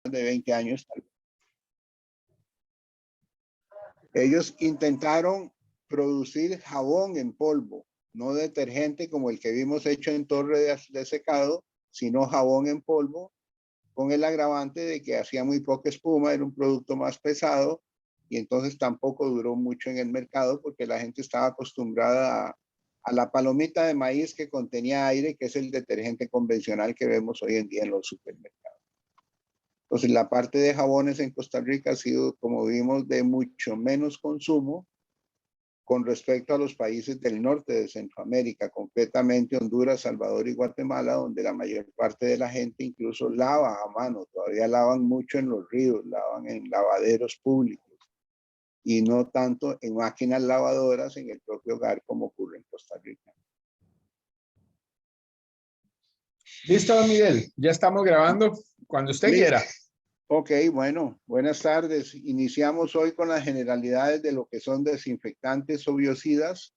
de 20 años. Ellos intentaron producir jabón en polvo, no detergente como el que vimos hecho en torre de secado, sino jabón en polvo, con el agravante de que hacía muy poca espuma, era un producto más pesado, y entonces tampoco duró mucho en el mercado porque la gente estaba acostumbrada a la palomita de maíz que contenía aire, que es el detergente convencional que vemos hoy en día en los supermercados. Entonces la parte de jabones en Costa Rica ha sido, como vimos, de mucho menos consumo con respecto a los países del norte de Centroamérica, concretamente Honduras, Salvador y Guatemala, donde la mayor parte de la gente incluso lava a mano, todavía lavan mucho en los ríos, lavan en lavaderos públicos y no tanto en máquinas lavadoras en el propio hogar como ocurre en Costa Rica. Listo, don Miguel, ya estamos grabando cuando usted quiera. Ok, bueno, buenas tardes. Iniciamos hoy con las generalidades de lo que son desinfectantes o biocidas,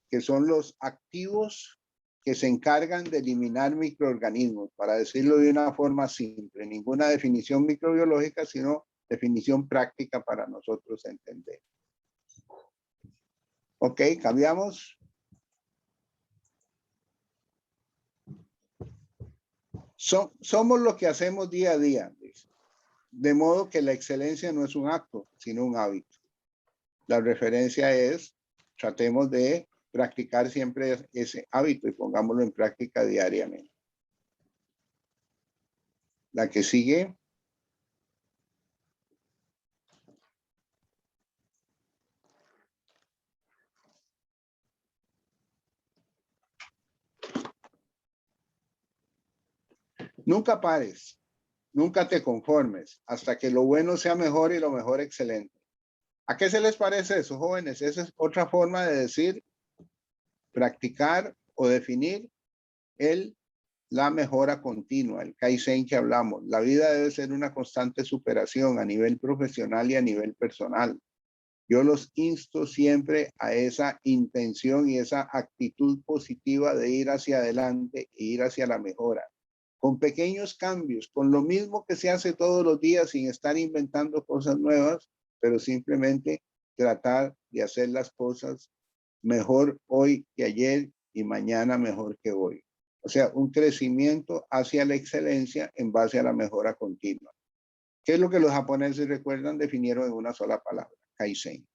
que son los activos que se encargan de eliminar microorganismos, para decirlo de una forma simple, ninguna definición microbiológica, sino definición práctica para nosotros entender. Ok, cambiamos. Somos lo que hacemos día a día. De modo que la excelencia no es un acto, sino un hábito. La referencia es, tratemos de practicar siempre ese hábito y pongámoslo en práctica diariamente. La que sigue. Nunca pares, nunca te conformes, hasta que lo bueno sea mejor y lo mejor excelente. ¿A qué se les parece eso, jóvenes? Esa es otra forma de decir, practicar o definir la mejora continua, el Kaizen que hablamos. La vida debe ser una constante superación a nivel profesional y a nivel personal. Yo los insto siempre a esa intención y esa actitud positiva de ir hacia adelante e ir hacia la mejora. Con pequeños cambios, con lo mismo que se hace todos los días sin estar inventando cosas nuevas, pero simplemente tratar de hacer las cosas mejor hoy que ayer y mañana mejor que hoy. O sea, un crecimiento hacia la excelencia en base a la mejora continua. ¿Qué es lo que los japoneses recuerdan? Definieron en una sola palabra, Kaizen.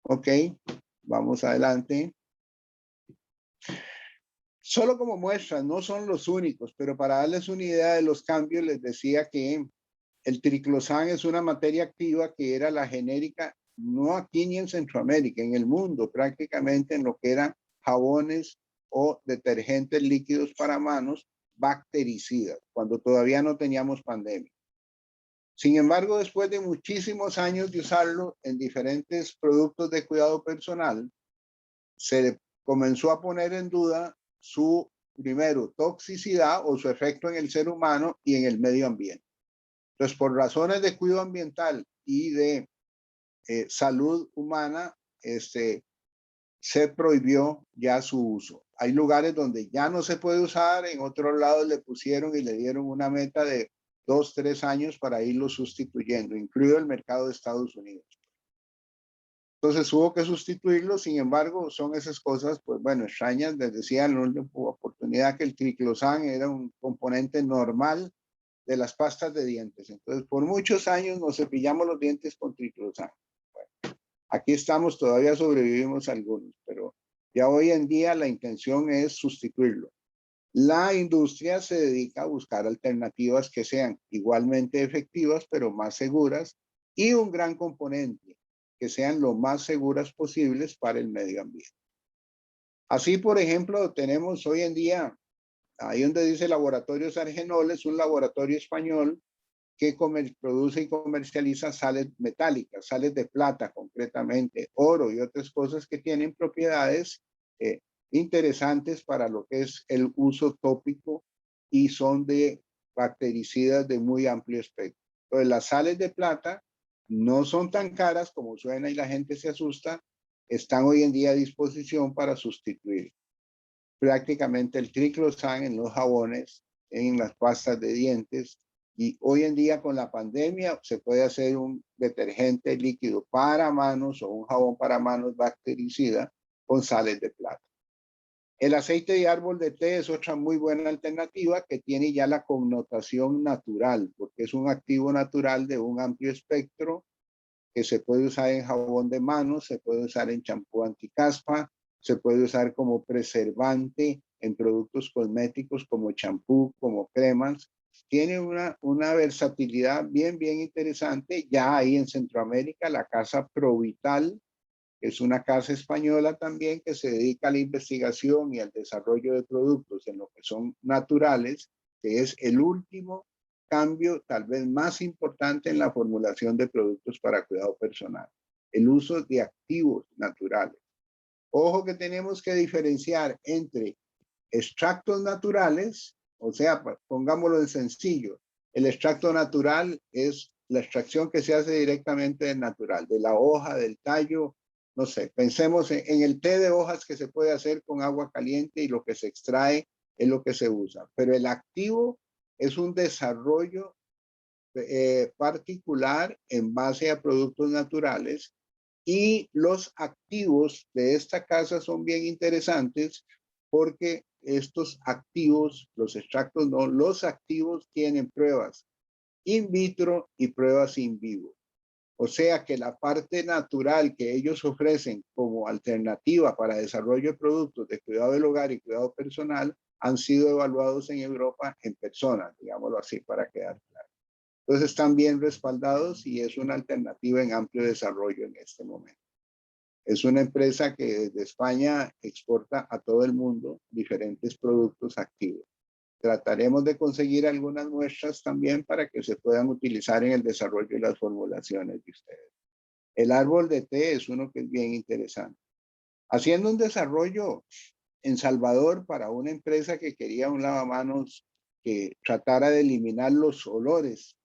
Ok, vamos adelante. Solo como muestra, no son los únicos, pero para darles una idea de los cambios, les decía que el triclosan es una materia activa que era la genérica, no aquí ni en Centroamérica, en el mundo, prácticamente en lo que eran jabones o detergentes líquidos para manos, bactericidas, cuando todavía no teníamos pandemia. Sin embargo, después de muchísimos años de usarlo en diferentes productos de cuidado personal, se comenzó a poner en duda su, primero, toxicidad o su efecto en el ser humano y en el medio ambiente. Entonces, por razones de cuidado ambiental y de salud humana, se prohibió ya su uso. Hay lugares donde ya no se puede usar, en otros lados le pusieron y le dieron una meta de 2, 3 años para irlo sustituyendo, incluido el mercado de Estados Unidos. Entonces hubo que sustituirlo, sin embargo, son esas cosas, pues bueno, extrañas. Les decía en la última oportunidad que el triclosan era un componente normal de las pastas de dientes. Entonces, por muchos años nos cepillamos los dientes con triclosan. Bueno, aquí estamos, todavía sobrevivimos algunos, pero ya hoy en día la intención es sustituirlo. La industria se dedica a buscar alternativas que sean igualmente efectivas, pero más seguras, y un gran componente, que sean lo más seguras posibles para el medio ambiente. Así, por ejemplo, tenemos hoy en día, ahí donde dice Laboratorios Argenol, es un laboratorio español que produce y comercializa sales metálicas, sales de plata concretamente, oro y otras cosas que tienen propiedades interesantes para lo que es el uso tópico y son de bactericidas de muy amplio espectro. Entonces, las sales de plata no son tan caras como suena y la gente se asusta, están hoy en día a disposición para sustituir prácticamente el triclosan en los jabones en las pastas de dientes. Y hoy en día con la pandemia se puede hacer un detergente líquido para manos o un jabón para manos bactericida con sales de plata. El aceite de árbol de té es otra muy buena alternativa que tiene ya la connotación natural, porque es un activo natural de un amplio espectro que se puede usar en jabón de manos, se puede usar en champú anticaspa, se puede usar como preservante en productos cosméticos como champú, como cremas. Tiene una versatilidad bien interesante. Ya ahí en Centroamérica, la casa Provital, que es una casa española también que se dedica a la investigación y al desarrollo de productos en lo que son naturales, que es el último cambio tal vez más importante en la formulación de productos para cuidado personal, el uso de activos naturales. Ojo que tenemos que diferenciar entre extractos naturales, o sea, pongámoslo en sencillo, el extracto natural es la extracción que se hace directamente del natural, de la hoja, del tallo, no sé, pensemos en el té de hojas que se puede hacer con agua caliente y lo que se extrae es lo que se usa, pero el activo es un desarrollo particular en base a productos naturales y los activos de esta casa son bien interesantes porque estos activos, los extractos no, los activos tienen pruebas in vitro y pruebas in vivo. O sea que la parte natural que ellos ofrecen como alternativa para desarrollo de productos de cuidado del hogar y cuidado personal han sido evaluados en Europa en personas, digámoslo así, para quedar claro. Entonces están bien respaldados y es una alternativa en amplio desarrollo en este momento. Es una empresa que desde España exporta a todo el mundo diferentes productos activos. Trataremos de conseguir algunas muestras también para que se puedan utilizar en el desarrollo de las formulaciones de ustedes. El árbol de té es uno que es bien interesante. Haciendo un desarrollo en Salvador para una empresa que quería un lavamanos que tratara de eliminar los olores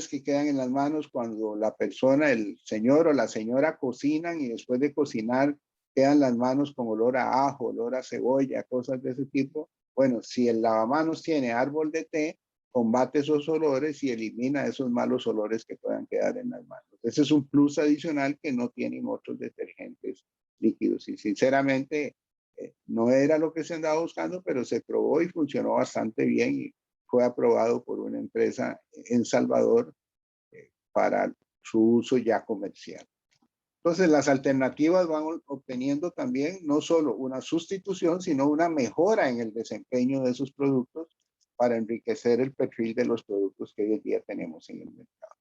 que quedan en las manos cuando la persona, el señor o la señora cocinan y después de cocinar quedan las manos con olor a ajo, olor a cebolla, cosas de ese tipo. Bueno, si el lavamanos tiene árbol de té, combate esos olores y elimina esos malos olores que puedan quedar en las manos. Ese es un plus adicional que no tienen otros detergentes líquidos. Y sinceramente, no era lo que se andaba buscando, pero se probó y funcionó bastante bien y fue aprobado por una empresa en Salvador para su uso ya comercial. Entonces, las alternativas van obteniendo también no solo una sustitución, sino una mejora en el desempeño de esos productos para enriquecer el perfil de los productos que hoy en día tenemos en el mercado.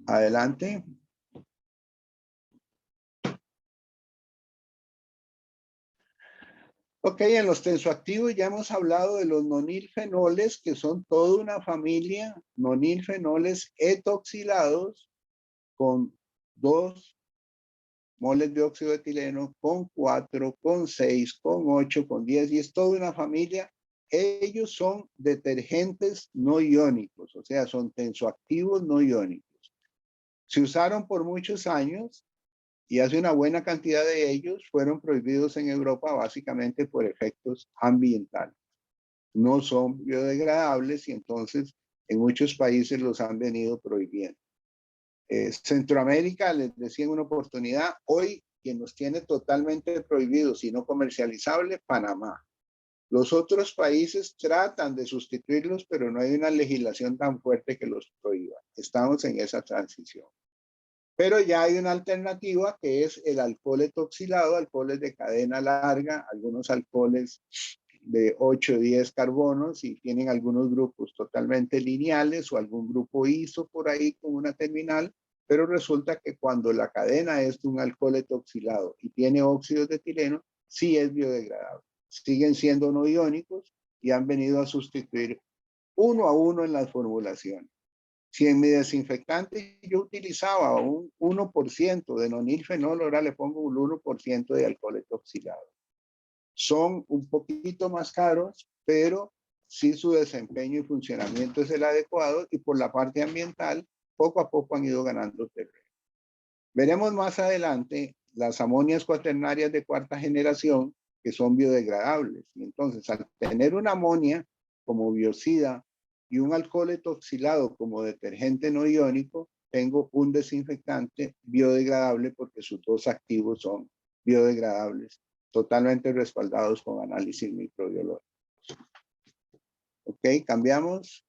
Adelante. Ok, en los tensoactivos ya hemos hablado de los nonilfenoles, que son toda una familia, nonilfenoles etoxilados con 2 moles de óxido de etileno, con 4, con 6, con 8, con 10, y es toda una familia. Ellos son detergentes no iónicos, o sea, son tensoactivos no iónicos. Se usaron por muchos años y hace una buena cantidad de ellos fueron prohibidos en Europa básicamente por efectos ambientales. No son biodegradables y entonces en muchos países los han venido prohibiendo. Centroamérica, les decía en una oportunidad, hoy quien los tiene totalmente prohibidos y no comercializables, Panamá. Los otros países tratan de sustituirlos, pero no hay una legislación tan fuerte que los prohíba. Estamos en esa transición. Pero ya hay una alternativa que es el alcohol etoxilado, alcoholes de cadena larga, algunos alcoholes de 8 o 10 carbonos y tienen algunos grupos totalmente lineales o algún grupo iso por ahí con una terminal, pero resulta que cuando la cadena es de un alcohol etoxilado y tiene óxidos de etileno, sí es biodegradable. Siguen siendo no iónicos y han venido a sustituir uno a uno en las formulaciones. Si en mi desinfectante yo utilizaba un 1% de nonilfenol, ahora le pongo un 1% de alcohol etoxilado. Son un poquito más caros, pero sí su desempeño y funcionamiento es el adecuado y por la parte ambiental, poco a poco han ido ganando terreno. Veremos más adelante las amonias cuaternarias de 4ª generación que son biodegradables. Y entonces, al tener una amonia como biocida y un alcohol etoxilado como detergente no iónico, tengo un desinfectante biodegradable porque sus dos activos son biodegradables, totalmente respaldados con análisis microbiológico. Ok, cambiamos.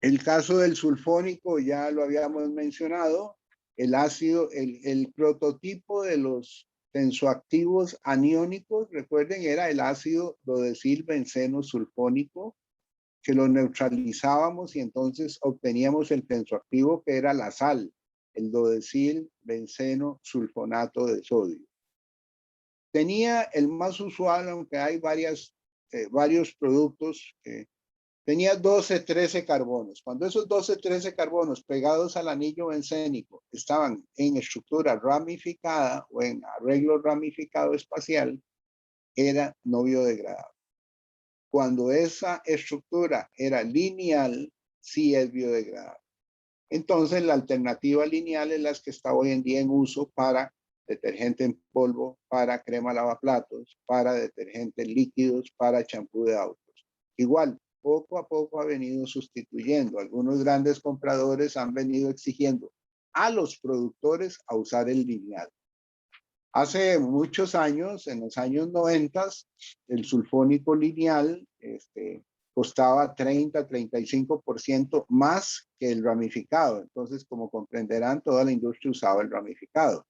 El caso del sulfónico ya lo habíamos mencionado. El ácido, el prototipo de los tensoactivos aniónicos, recuerden, era el ácido dodecilbenceno sulfónico, que lo neutralizábamos y entonces obteníamos el tensoactivo que era la sal, el dodecilbenceno sulfonato de sodio. Tenía el más usual, aunque hay varios productos, tenía 12, 13 carbonos. Cuando esos 12, 13 carbonos pegados al anillo bencénico estaban en estructura ramificada o en arreglo ramificado espacial, era no biodegradable. Cuando esa estructura era lineal, sí es biodegradable. Entonces, la alternativa lineal es la que está hoy en día en uso para detergente en polvo, para crema lavaplatos, para detergentes líquidos, para champú de autos. Igual, poco a poco ha venido sustituyendo. Algunos grandes compradores han venido exigiendo a los productores a usar el lineal. Hace muchos años, en los años 90, el sulfónico lineal costaba 30-35% más que el ramificado. Entonces, como comprenderán, toda la industria usaba el ramificado.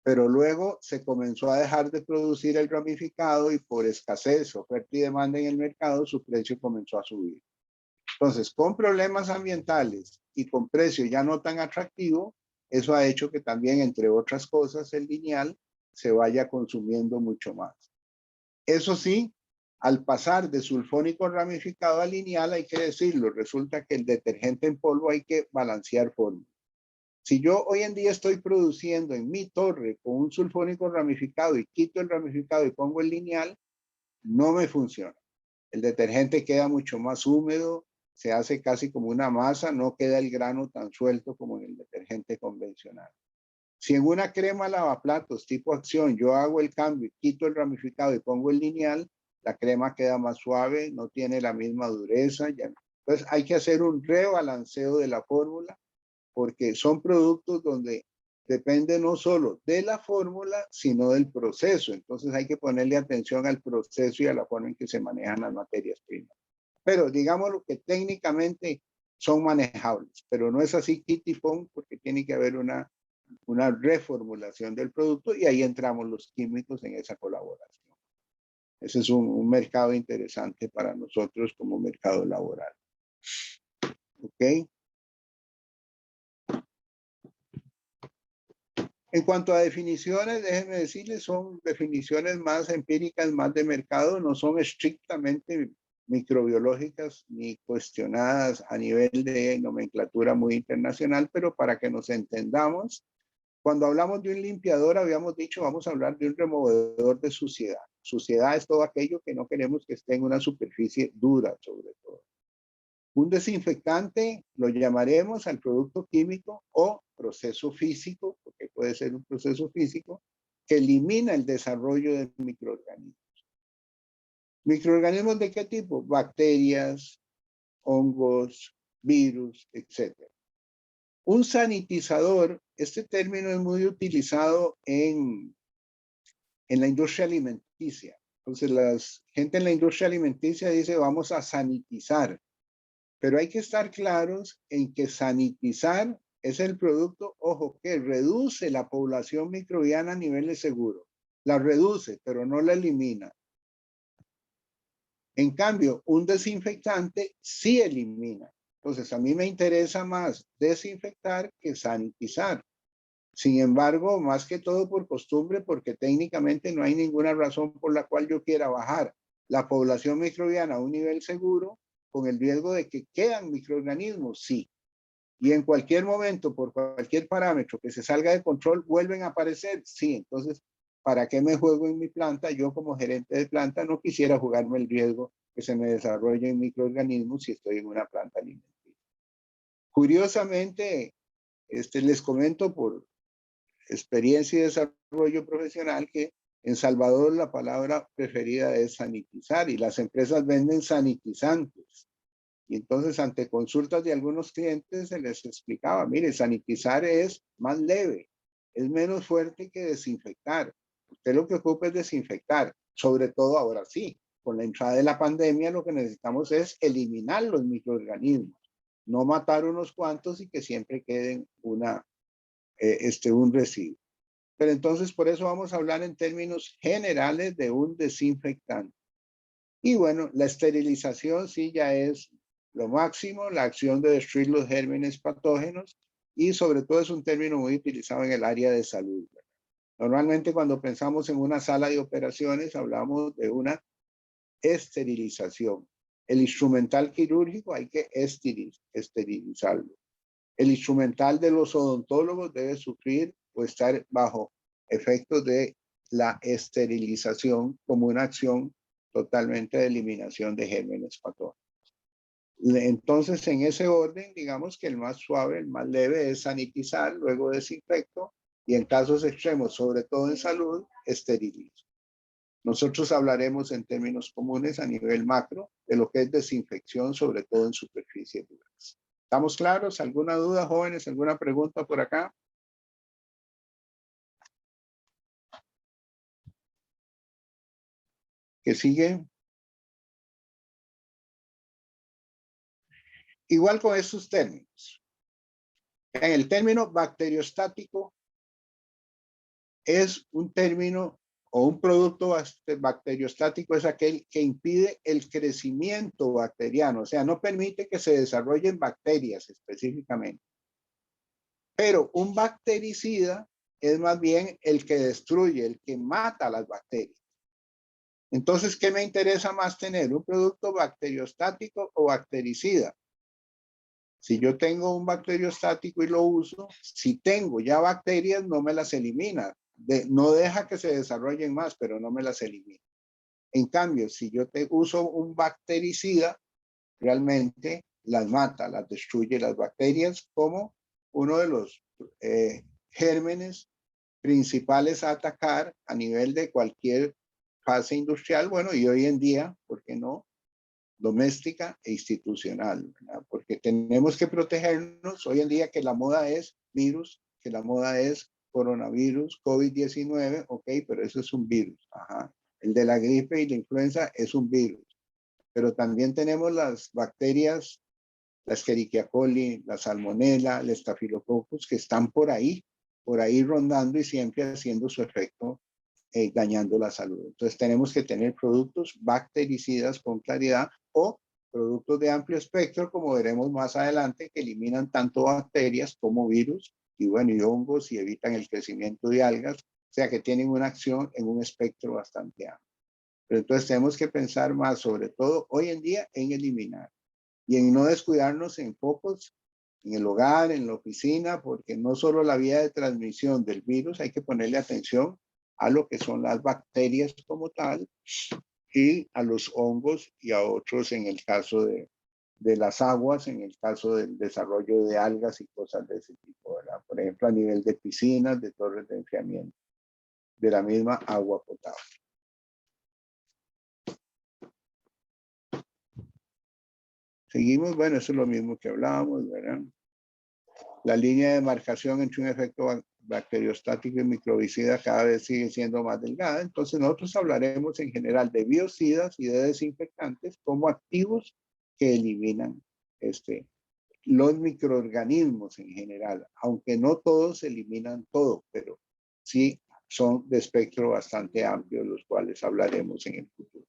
Pero luego se comenzó a dejar de producir el ramificado y por escasez, oferta y demanda en el mercado, su precio comenzó a subir. Entonces, con problemas ambientales y con precio ya no tan atractivo, eso ha hecho que también, entre otras cosas, el lineal se vaya consumiendo mucho más. Eso sí, al pasar de sulfónico ramificado a lineal, hay que decirlo, resulta que el detergente en polvo hay que balancear fórmula. Si yo hoy en día estoy produciendo en mi torre con un sulfónico ramificado y quito el ramificado y pongo el lineal, no me funciona. El detergente queda mucho más húmedo, se hace casi como una masa, no queda el grano tan suelto como en el detergente convencional. Si en una crema lavaplatos tipo Acción yo hago el cambio, quito el ramificado y pongo el lineal, la crema queda más suave, no tiene la misma dureza. Ya no. Entonces hay que hacer un rebalanceo de la fórmula porque son productos donde depende no solo de la fórmula, sino del proceso. Entonces hay que ponerle atención al proceso y a la forma en que se manejan las materias primas. Pero digámoslo que técnicamente son manejables, pero no es así kitty-pong porque tiene que haber una reformulación del producto y ahí entramos los químicos en esa colaboración. Ese es un mercado interesante para nosotros como mercado laboral. ¿Ok? En cuanto a definiciones, déjenme decirles, son definiciones más empíricas, más de mercado, no son estrictamente microbiológicas ni cuestionadas a nivel de nomenclatura muy internacional, pero para que nos entendamos, cuando hablamos de un limpiador, habíamos dicho, vamos a hablar de un removedor de suciedad. Suciedad es todo aquello que no queremos que esté en una superficie dura, sobre todo. Un desinfectante lo llamaremos al producto químico o proceso físico, porque puede ser un proceso físico, que elimina el desarrollo de microorganismos. ¿Microorganismos de qué tipo? Bacterias, hongos, virus, etc. Un sanitizador, este término es muy utilizado en la industria alimenticia. Entonces, la gente en la industria alimenticia dice, vamos a sanitizar. Pero hay que estar claros en que sanitizar es el producto, ojo, que reduce la población microbiana a niveles seguros. La reduce, pero no la elimina. En cambio, un desinfectante sí elimina. Entonces, a mí me interesa más desinfectar que sanitizar. Sin embargo, más que todo por costumbre, porque técnicamente no hay ninguna razón por la cual yo quiera bajar la población microbiana a un nivel seguro, con el riesgo de que quedan microorganismos, sí. Y en cualquier momento, por cualquier parámetro que se salga de control, vuelven a aparecer, sí. Entonces, ¿para qué me juego en mi planta? Yo como gerente de planta no quisiera jugarme el riesgo que se me desarrollen microorganismos si estoy en una planta alimenticia. Curiosamente, les comento experiencia y desarrollo profesional que en Salvador la palabra preferida es sanitizar y las empresas venden sanitizantes. Y entonces ante consultas de algunos clientes se les explicaba, mire, sanitizar es más leve, es menos fuerte que desinfectar. Usted lo que ocupa es desinfectar, sobre todo ahora sí. Con la entrada de la pandemia lo que necesitamos es eliminar los microorganismos, no matar unos cuantos y que siempre queden un residuo. Pero entonces por eso vamos a hablar en términos generales de un desinfectante. Y bueno, la esterilización sí ya es lo máximo, la acción de destruir los gérmenes patógenos y sobre todo es un término muy utilizado en el área de salud. Normalmente cuando pensamos en una sala de operaciones hablamos de una esterilización. El instrumental quirúrgico hay que esterilizarlo. El instrumental de los odontólogos debe sufrir o estar bajo efectos de la esterilización como una acción totalmente de eliminación de gérmenes patógenos. Entonces, en ese orden, digamos que el más suave, el más leve es sanitizar, luego desinfecto y en casos extremos, sobre todo en salud, esterilizo. Nosotros hablaremos en términos comunes a nivel macro de lo que es desinfección, sobre todo en superficies duras. ¿Estamos claros? ¿Alguna duda, jóvenes? ¿Alguna pregunta por acá? ¿Qué sigue? Igual con estos términos. En el término bacteriostático es un término o un producto bacteriostático es aquel que impide el crecimiento bacteriano, o sea, no permite que se desarrollen bacterias específicamente. Pero un bactericida es más bien el que destruye, el que mata las bacterias. Entonces, ¿qué me interesa más tener? ¿Un producto bacteriostático o bactericida? Si yo tengo un bacteriostático y lo uso, si tengo ya bacterias, no me las elimina. No deja que se desarrollen más, pero no me las elimina. En cambio, si yo uso un bactericida, realmente las mata, las destruye las bacterias como uno de los gérmenes principales a atacar a nivel de cualquier fase industrial, bueno, y hoy en día, ¿por qué no? Doméstica e institucional, ¿verdad? Porque tenemos que protegernos. Hoy en día que la moda es virus, que la moda es coronavirus, COVID-19, ok, pero eso es un virus. Ajá. El de la gripe y la influenza es un virus. Pero también tenemos las bacterias, la Escherichia coli, la Salmonella, el Staphylococcus, que están por ahí rondando y siempre haciendo su efecto, dañando la salud. Entonces tenemos que tener productos bactericidas con claridad o productos de amplio espectro, como veremos más adelante, que eliminan tanto bacterias como virus y bueno, y hongos y evitan el crecimiento de algas, o sea que tienen una acción en un espectro bastante amplio. Pero entonces tenemos que pensar más, sobre todo hoy en día, en eliminar y en no descuidarnos en focos, en el hogar, en la oficina, porque no solo la vía de transmisión del virus, hay que ponerle atención a lo que son las bacterias como tal y a los hongos y a otros en el caso de las aguas, en el caso del desarrollo de algas y cosas de ese tipo, ¿verdad? Por ejemplo, a nivel de piscinas, de torres de enfriamiento, de la misma agua potable. Seguimos, bueno, eso es lo mismo que hablábamos, ¿verdad? La línea de marcación entre un efecto bacteriostático y microbicida cada vez sigue siendo más delgada. Entonces nosotros hablaremos en general de biocidas y de desinfectantes como activos que eliminan los microorganismos en general, aunque no todos eliminan todo, pero sí son de espectro bastante amplio, los cuales hablaremos en el futuro.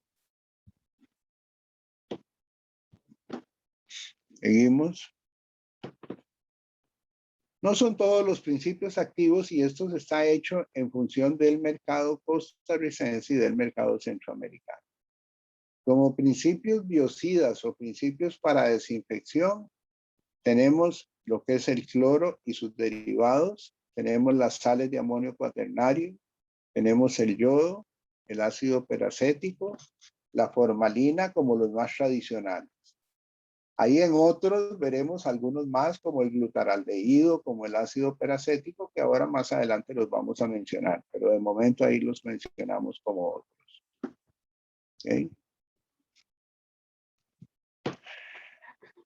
Seguimos. No son todos los principios activos y esto está hecho en función del mercado costarricense y del mercado centroamericano. Como principios biocidas o principios para desinfección, tenemos lo que es el cloro y sus derivados, tenemos las sales de amonio cuaternario, tenemos el yodo, el ácido peracético, la formalina como los más tradicionales. Ahí en otros veremos algunos más, como el glutaraldehído, como el ácido peracético, que ahora más adelante los vamos a mencionar, pero de momento ahí los mencionamos como otros. ¿Okay?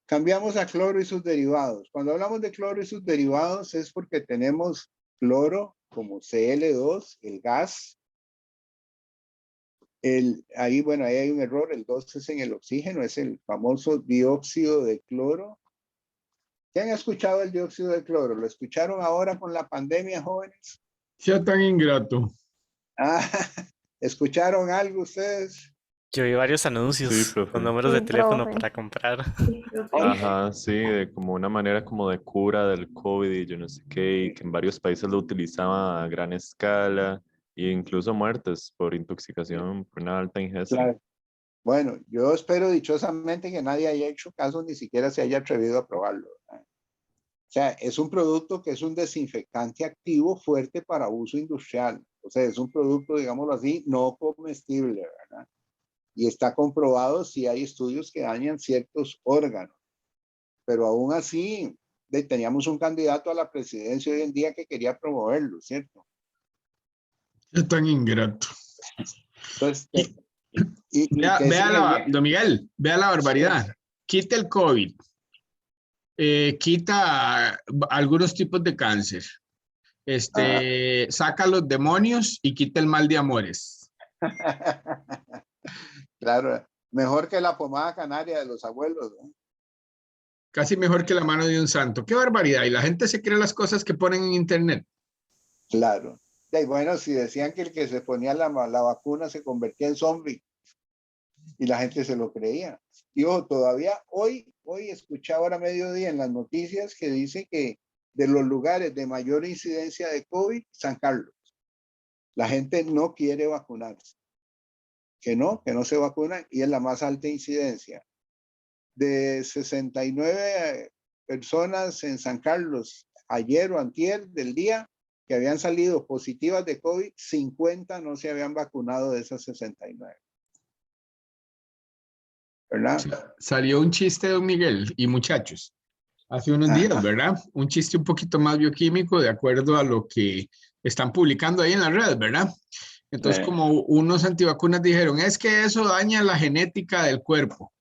Cambiamos a cloro y sus derivados. Cuando hablamos de cloro y sus derivados es porque tenemos cloro como Cl2, el gas. Ahí, bueno, ahí hay un error, el 2 es en el oxígeno, es el famoso dióxido de cloro. ¿Qué han escuchado el dióxido de cloro? ¿Lo escucharon ahora con la pandemia, jóvenes? Sea tan ingrato. Ah, ¿escucharon algo ustedes? Yo vi varios Sí, anuncios con profe. números de Sí, teléfono profe. para comprar. Ajá, sí, de como una manera como de cura del COVID y yo no sé qué, y que en varios países lo utilizaban a gran escala e incluso muertes por intoxicación por una alta ingesta. Claro. Bueno, yo espero dichosamente que nadie haya hecho caso, ni siquiera se haya atrevido a probarlo, ¿verdad? O sea, es un producto que es un desinfectante activo fuerte para uso industrial. O sea, es un producto, digámoslo así, no comestible, ¿verdad? Y está comprobado si hay estudios que dañan ciertos órganos. Pero aún así, teníamos un candidato a la presidencia hoy en día que quería promoverlo, ¿cierto? Sea tan ingrato. Entonces, Vea, ¿qué sigue? don Miguel, vea la barbaridad. Quita el COVID. Quita algunos tipos de cáncer. Saca los demonios y quita el mal de amores. Claro, mejor que la pomada canaria de los abuelos, ¿no? Casi mejor que la mano de un santo. ¡Qué barbaridad! Y la gente se cree las cosas que ponen en internet. Claro. Y bueno, si decían que el que se ponía la vacuna se convertía en zombie y la gente se lo creía. Y ojo, todavía hoy escuché ahora a mediodía en las noticias que dice que de los lugares de mayor incidencia de COVID, San Carlos. La gente no quiere vacunarse. Que no se vacunan y es la más alta incidencia. De 69 personas en San Carlos, ayer o antier del día, que habían salido positivas de COVID, 50 no se habían vacunado de esas 69. ¿Verdad? Salió un chiste de don Miguel y muchachos, hace unos días, ¿verdad? Un chiste un poquito más bioquímico de acuerdo a lo que están publicando ahí en las redes, ¿verdad? Entonces, como unos antivacunas dijeron, es que eso daña la genética del cuerpo.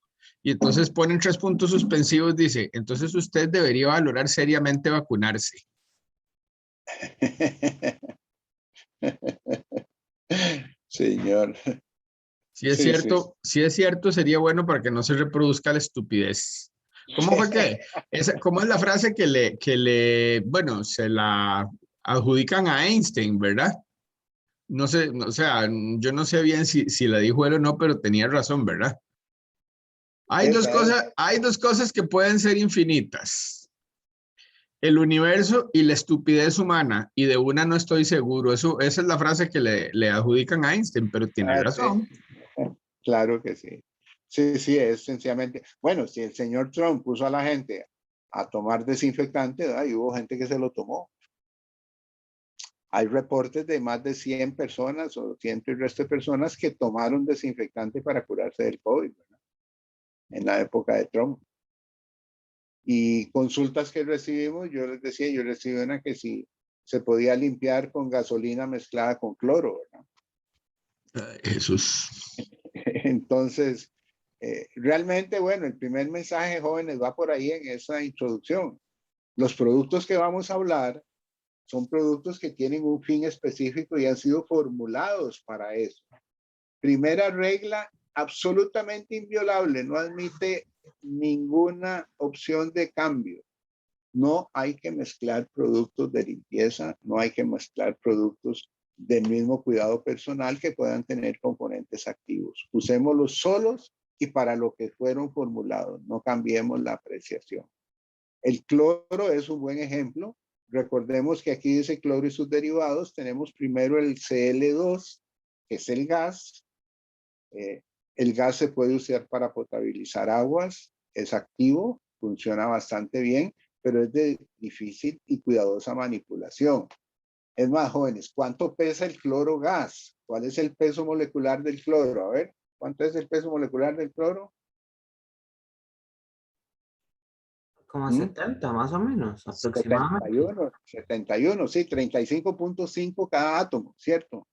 Y entonces ponen 3 puntos suspensivos, dice, entonces usted debería valorar seriamente vacunarse. Señor. Si es Sí, sí. cierto, si es cierto, sería bueno para que no se reproduzca la estupidez. ¿Cómo fue que? ¿Cómo es la frase bueno, se la adjudican a Einstein, ¿verdad? No sé, o sea, yo no sé bien si la dijo él o no, pero tenía razón, ¿verdad? Hay dos cosas que pueden ser infinitas. El universo y la estupidez humana, y de una no estoy seguro. Esa es la frase que le adjudican a Einstein, pero tiene razón. Sí. Claro que sí. Sí, sí, es sencillamente. Bueno, si el señor Trump puso a la gente a tomar desinfectante, ¿verdad? Y hubo gente que se lo tomó. Hay reportes de más de 100 personas o 100 y resto de personas que tomaron desinfectante para curarse del COVID, ¿verdad? En la época de Trump. Y consultas que recibimos, yo les decía, yo recibí una que si se podía limpiar con gasolina mezclada con cloro, ¿verdad? Jesús. Entonces, realmente, bueno, el primer mensaje, jóvenes, va por ahí en esa introducción. Los productos que vamos a hablar son productos que tienen un fin específico y han sido formulados para eso. Primera regla, absolutamente inviolable, no admite ninguna opción de cambio. No hay que mezclar productos de limpieza, no hay que mezclar productos del mismo cuidado personal que puedan tener componentes activos. Usémoslos solos y para lo que fueron formulados, no cambiemos la apreciación. El cloro es un buen ejemplo. Recordemos que aquí dice cloro y sus derivados. Tenemos primero el Cl2, que es el gas. El gas se puede usar para potabilizar aguas, es activo, funciona bastante bien, pero es de difícil y cuidadosa manipulación. Es más, jóvenes, ¿cuánto pesa el cloro gas? ¿Cuál es el peso molecular del cloro? A ver, ¿cuánto es el peso molecular del cloro? como 70 más o menos, aproximadamente. 71, sí, 35.5 cada átomo, ¿cierto?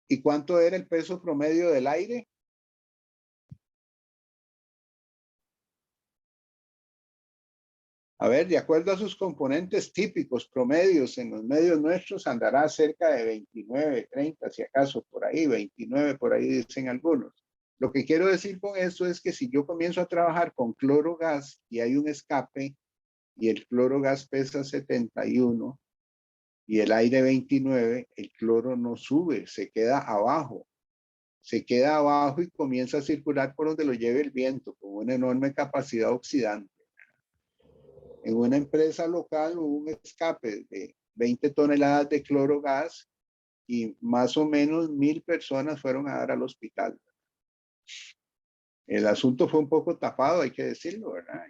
¿Y cuánto era el peso promedio del aire? A ver, de acuerdo a sus componentes típicos, promedios en los medios nuestros, andará cerca de 29, 30, si acaso, por ahí, 29, por ahí dicen algunos. Lo que quiero decir con esto es que si yo comienzo a trabajar con cloro gas y hay un escape y el cloro gas pesa 71 y el aire 29, el cloro no sube, se queda abajo. Se queda abajo y comienza a circular por donde lo lleve el viento, con una enorme capacidad oxidante. En una empresa local hubo un escape de 20 toneladas de cloro gas y más o menos 1,000 personas fueron a dar al hospital. El asunto fue un poco tapado, hay que decirlo, ¿verdad?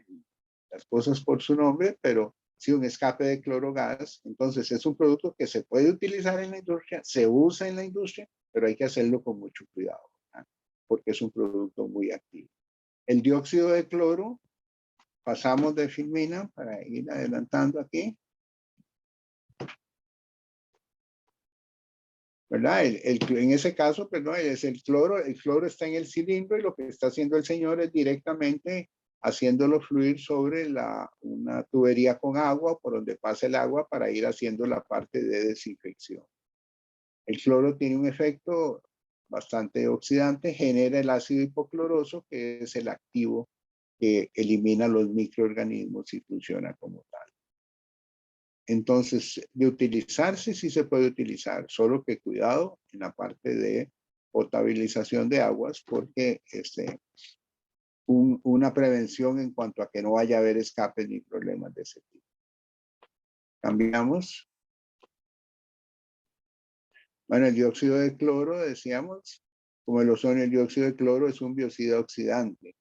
Las cosas por su nombre, pero sí un escape de cloro gas. Entonces es un producto que se puede utilizar en la industria, se usa en la industria, pero hay que hacerlo con mucho cuidado, ¿verdad? Porque es un producto muy activo. El dióxido de cloro, pasamos de filmina para ir adelantando aquí. ¿Verdad? En ese caso, perdón, es el cloro está en el cilindro y lo que está haciendo el señor es directamente haciéndolo fluir sobre una tubería con agua por donde pasa el agua para ir haciendo la parte de desinfección. El cloro tiene un efecto bastante oxidante, genera el ácido hipocloroso, que es el activo que elimina los microorganismos y funciona como tal. Entonces, de utilizarse sí se puede utilizar, solo que cuidado en la parte de potabilización de aguas, porque una prevención en cuanto a que no vaya a haber escapes ni problemas de ese tipo. Cambiamos. Bueno, el dióxido de cloro, decíamos, como el ozono, el dióxido de cloro es un biocida oxidante.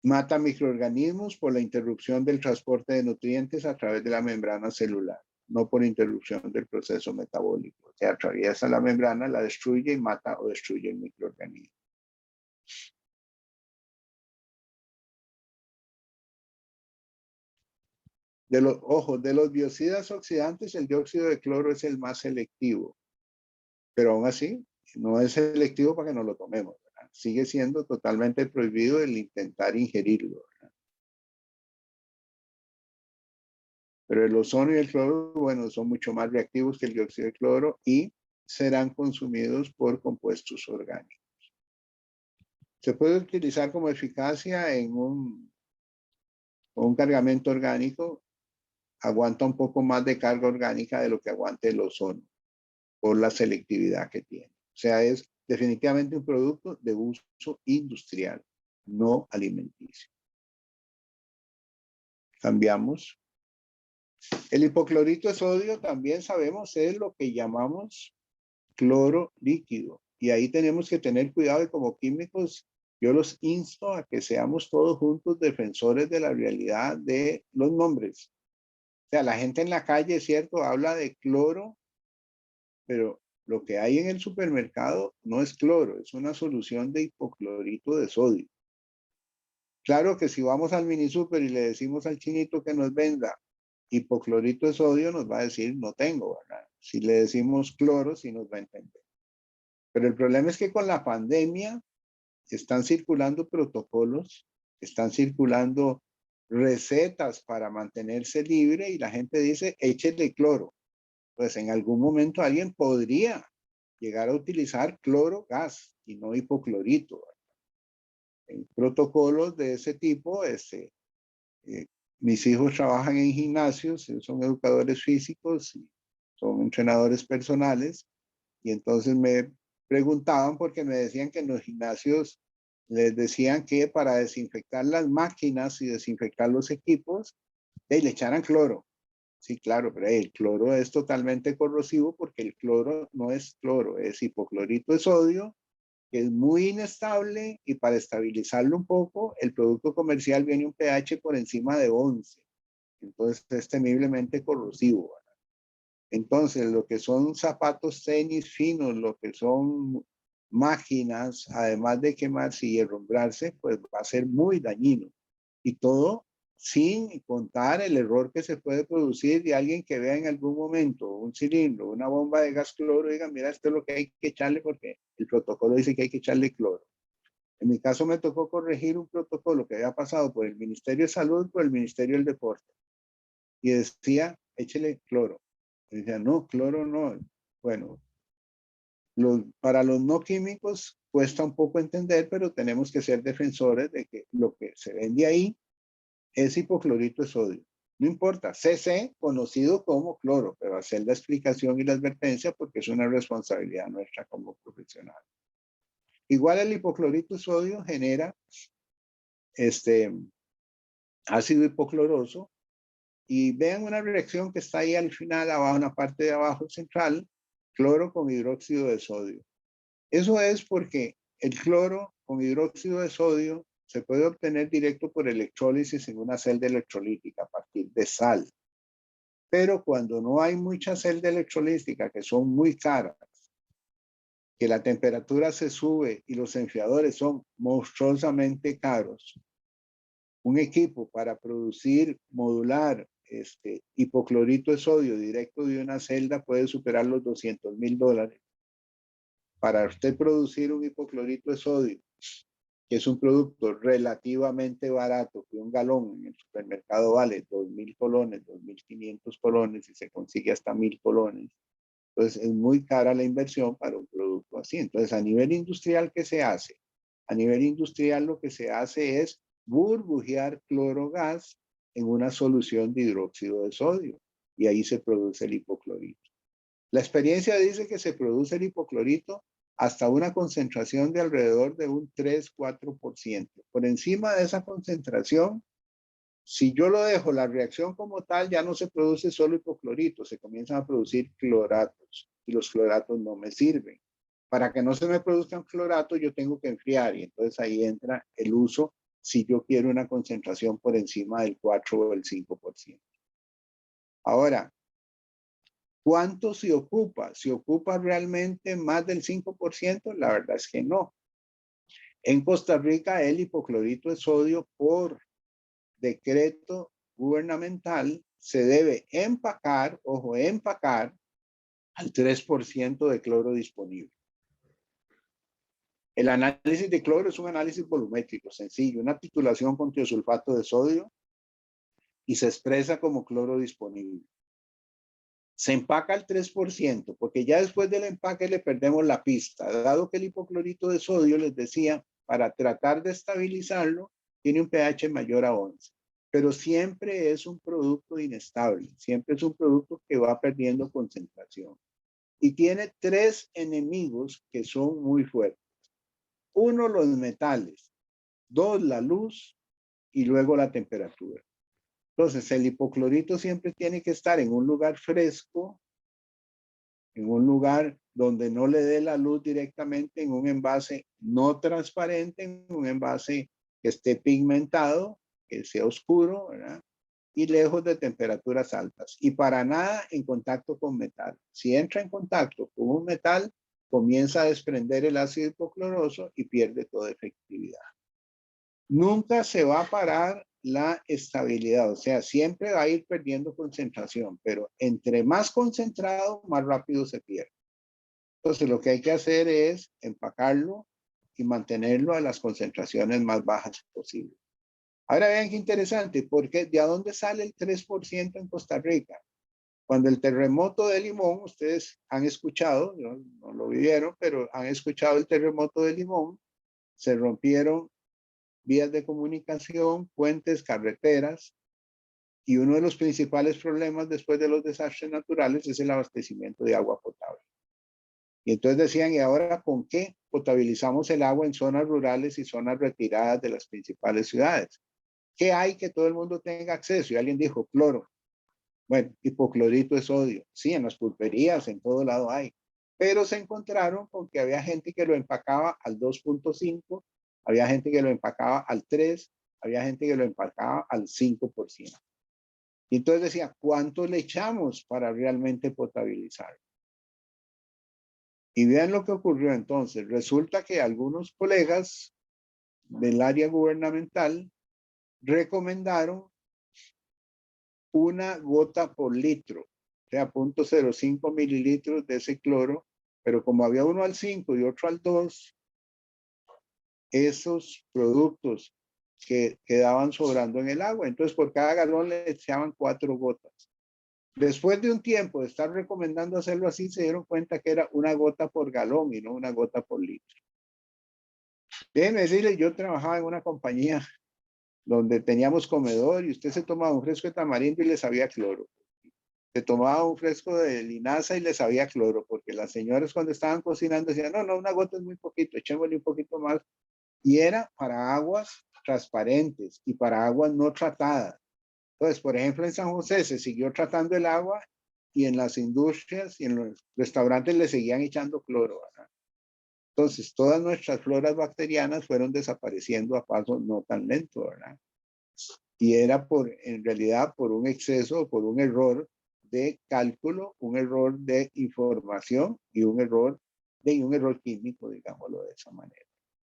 Mata microorganismos por la interrupción del transporte de nutrientes a través de la membrana celular, no por interrupción del proceso metabólico. Se atraviesa la membrana, la destruye y mata o destruye el microorganismo. De los biocidas oxidantes, el dióxido de cloro es el más selectivo, pero aún así no es selectivo para que no lo tomemos, ¿verdad? Sigue siendo totalmente prohibido el intentar ingerirlo, ¿verdad? Pero el ozono y el cloro, bueno, son mucho más reactivos que el dióxido de cloro y serán consumidos por compuestos orgánicos. Se puede utilizar como eficacia en un cargamento orgánico, aguanta un poco más de carga orgánica de lo que aguante el ozono por la selectividad que tiene. O sea, es definitivamente un producto de uso industrial, no alimenticio. Cambiamos. El hipoclorito de sodio también sabemos es lo que llamamos cloro líquido. Y ahí tenemos que tener cuidado y como químicos yo los insto a que seamos todos juntos defensores de la realidad de los nombres. O sea, la gente en la calle, es cierto, habla de cloro, pero lo que hay en el supermercado no es cloro, es una solución de hipoclorito de sodio. Claro que si vamos al mini super y le decimos al chinito que nos venda hipoclorito de sodio, nos va a decir no tengo, ¿verdad? Si le decimos cloro, sí nos va a entender. Pero el problema es que con la pandemia están circulando protocolos, están circulando recetas para mantenerse libre y la gente dice, échele cloro. Pues en algún momento alguien podría llegar a utilizar cloro gas y no hipoclorito. En protocolos de ese tipo, mis hijos trabajan en gimnasios, son educadores físicos, y son entrenadores personales, y entonces me preguntaban porque me decían que en los gimnasios les decían que para desinfectar las máquinas y desinfectar los equipos, le echaran cloro. Sí, claro, pero el cloro es totalmente corrosivo porque el cloro no es cloro, es hipoclorito de sodio, que es muy inestable y para estabilizarlo un poco, el producto comercial viene un pH por encima de 11. Entonces es temiblemente corrosivo, ¿verdad? Entonces, lo que son zapatos tenis finos, lo que son máquinas, además de quemarse y herrumbrarse, pues va a ser muy dañino. Y todo sin contar el error que se puede producir de alguien que vea en algún momento un cilindro, una bomba de gas cloro y diga, mira, esto es lo que hay que echarle porque el protocolo dice que hay que echarle cloro. En mi caso me tocó corregir un protocolo que había pasado por el Ministerio de Salud, por el Ministerio del Deporte. Y decía, échele cloro. Y decía, no, cloro no. Bueno, para los no químicos cuesta un poco entender, pero tenemos que ser defensores de que lo que se vende ahí es hipoclorito de sodio. No importa, CC, conocido como cloro, pero hacer la explicación y la advertencia porque es una responsabilidad nuestra como profesionales. Igual el hipoclorito de sodio genera ácido hipocloroso y vean una reacción que está ahí al final, abajo, en la parte de abajo central, cloro con hidróxido de sodio. Eso es porque el cloro con hidróxido de sodio se puede obtener directo por electrólisis en una celda electrolítica a partir de sal. Pero cuando no hay mucha celda electrolítica, que son muy caras, que la temperatura se sube y los enfriadores son monstruosamente caros, un equipo para producir, modular hipoclorito de sodio directo de una celda puede superar los $200,000. Para usted producir un hipoclorito de sodio, que es un producto relativamente barato, que un galón en el supermercado vale 2,000 colones, 2,500 colones y se consigue hasta 1,000 colones. Entonces es muy cara la inversión para un producto así. Entonces a nivel industrial, ¿qué se hace? A nivel industrial lo que se hace es burbujear clorogas en una solución de hidróxido de sodio y ahí se produce el hipoclorito. La experiencia dice que se produce el hipoclorito hasta una concentración de alrededor de un 3-4%. Por encima de esa concentración, si yo lo dejo la reacción como tal, ya no se produce solo hipoclorito, se comienzan a producir cloratos y los cloratos no me sirven. Para que no se me produzcan cloratos, yo tengo que enfriar y entonces ahí entra el uso si yo quiero una concentración por encima del 4 o el 5%. Ahora, ¿cuánto se ocupa? ¿Se ocupa realmente más del 5%? La verdad es que no. En Costa Rica, el hipoclorito de sodio por decreto gubernamental se debe empacar, ojo, empacar al 3% de cloro disponible. El análisis de cloro es un análisis volumétrico, sencillo, una titulación con tiosulfato de sodio y se expresa como cloro disponible. Se empaca al 3%, porque ya después del empaque le perdemos la pista. Dado que el hipoclorito de sodio, les decía, para tratar de estabilizarlo, tiene un pH mayor a 11. Pero siempre es un producto inestable, siempre es un producto que va perdiendo concentración. Y tiene 3 enemigos que son muy fuertes. 1, los metales. 2, la luz. Y luego la temperatura. Entonces, el hipoclorito siempre tiene que estar en un lugar fresco, en un lugar donde no le dé la luz directamente, en un envase no transparente, en un envase que esté pigmentado, que sea oscuro, ¿verdad? Y lejos de temperaturas altas. Y para nada en contacto con metal. Si entra en contacto con un metal, comienza a desprender el ácido hipocloroso y pierde toda efectividad. Nunca se va a parar la estabilidad, o sea, siempre va a ir perdiendo concentración, pero entre más concentrado, más rápido se pierde. Entonces, lo que hay que hacer es empacarlo y mantenerlo a las concentraciones más bajas posible. Ahora vean qué interesante, porque ¿de dónde sale el 3% en Costa Rica? Cuando el terremoto de Limón, ustedes han escuchado, no lo vivieron, pero han escuchado el terremoto de Limón, se rompieron vías de comunicación, puentes, carreteras, y uno de los principales problemas después de los desastres naturales es el abastecimiento de agua potable. Y entonces decían, ¿y ahora con qué potabilizamos el agua en zonas rurales y zonas retiradas de las principales ciudades? ¿Qué hay que todo el mundo tenga acceso? Y alguien dijo, cloro. Bueno, hipoclorito de sodio. Sí, en las pulperías, en todo lado hay. Pero se encontraron con que había gente que lo empacaba al 2.5, había gente que lo empacaba al 3, había gente que lo empacaba al 5%. Y entonces decía, ¿cuánto le echamos para realmente potabilizar? Y vean lo que ocurrió entonces. Resulta que algunos colegas del área gubernamental recomendaron una gota por litro, o sea, 0.05 mililitros de ese cloro, pero como había uno al 5 y otro al 2, esos productos que quedaban sobrando en el agua, entonces por cada galón le echaban 4 gotas. Después de un tiempo de estar recomendando hacerlo así, se dieron cuenta que era una gota por galón y no una gota por litro. Déjenme decirle, yo trabajaba en una compañía donde teníamos comedor y usted se tomaba un fresco de tamarindo y le sabía cloro. Se tomaba un fresco de linaza y le sabía cloro, porque las señoras cuando estaban cocinando decían, no, una gota es muy poquito, echémosle un poquito más. Y era para aguas transparentes y para aguas no tratadas. Entonces, por ejemplo, en San José se siguió tratando el agua y en las industrias y en los restaurantes le seguían echando cloro, ¿verdad? Entonces, todas nuestras floras bacterianas fueron desapareciendo a paso no tan lento, ¿verdad? Y era en realidad por un exceso, por un error de cálculo, un error de información y un error químico, digámoslo de esa manera.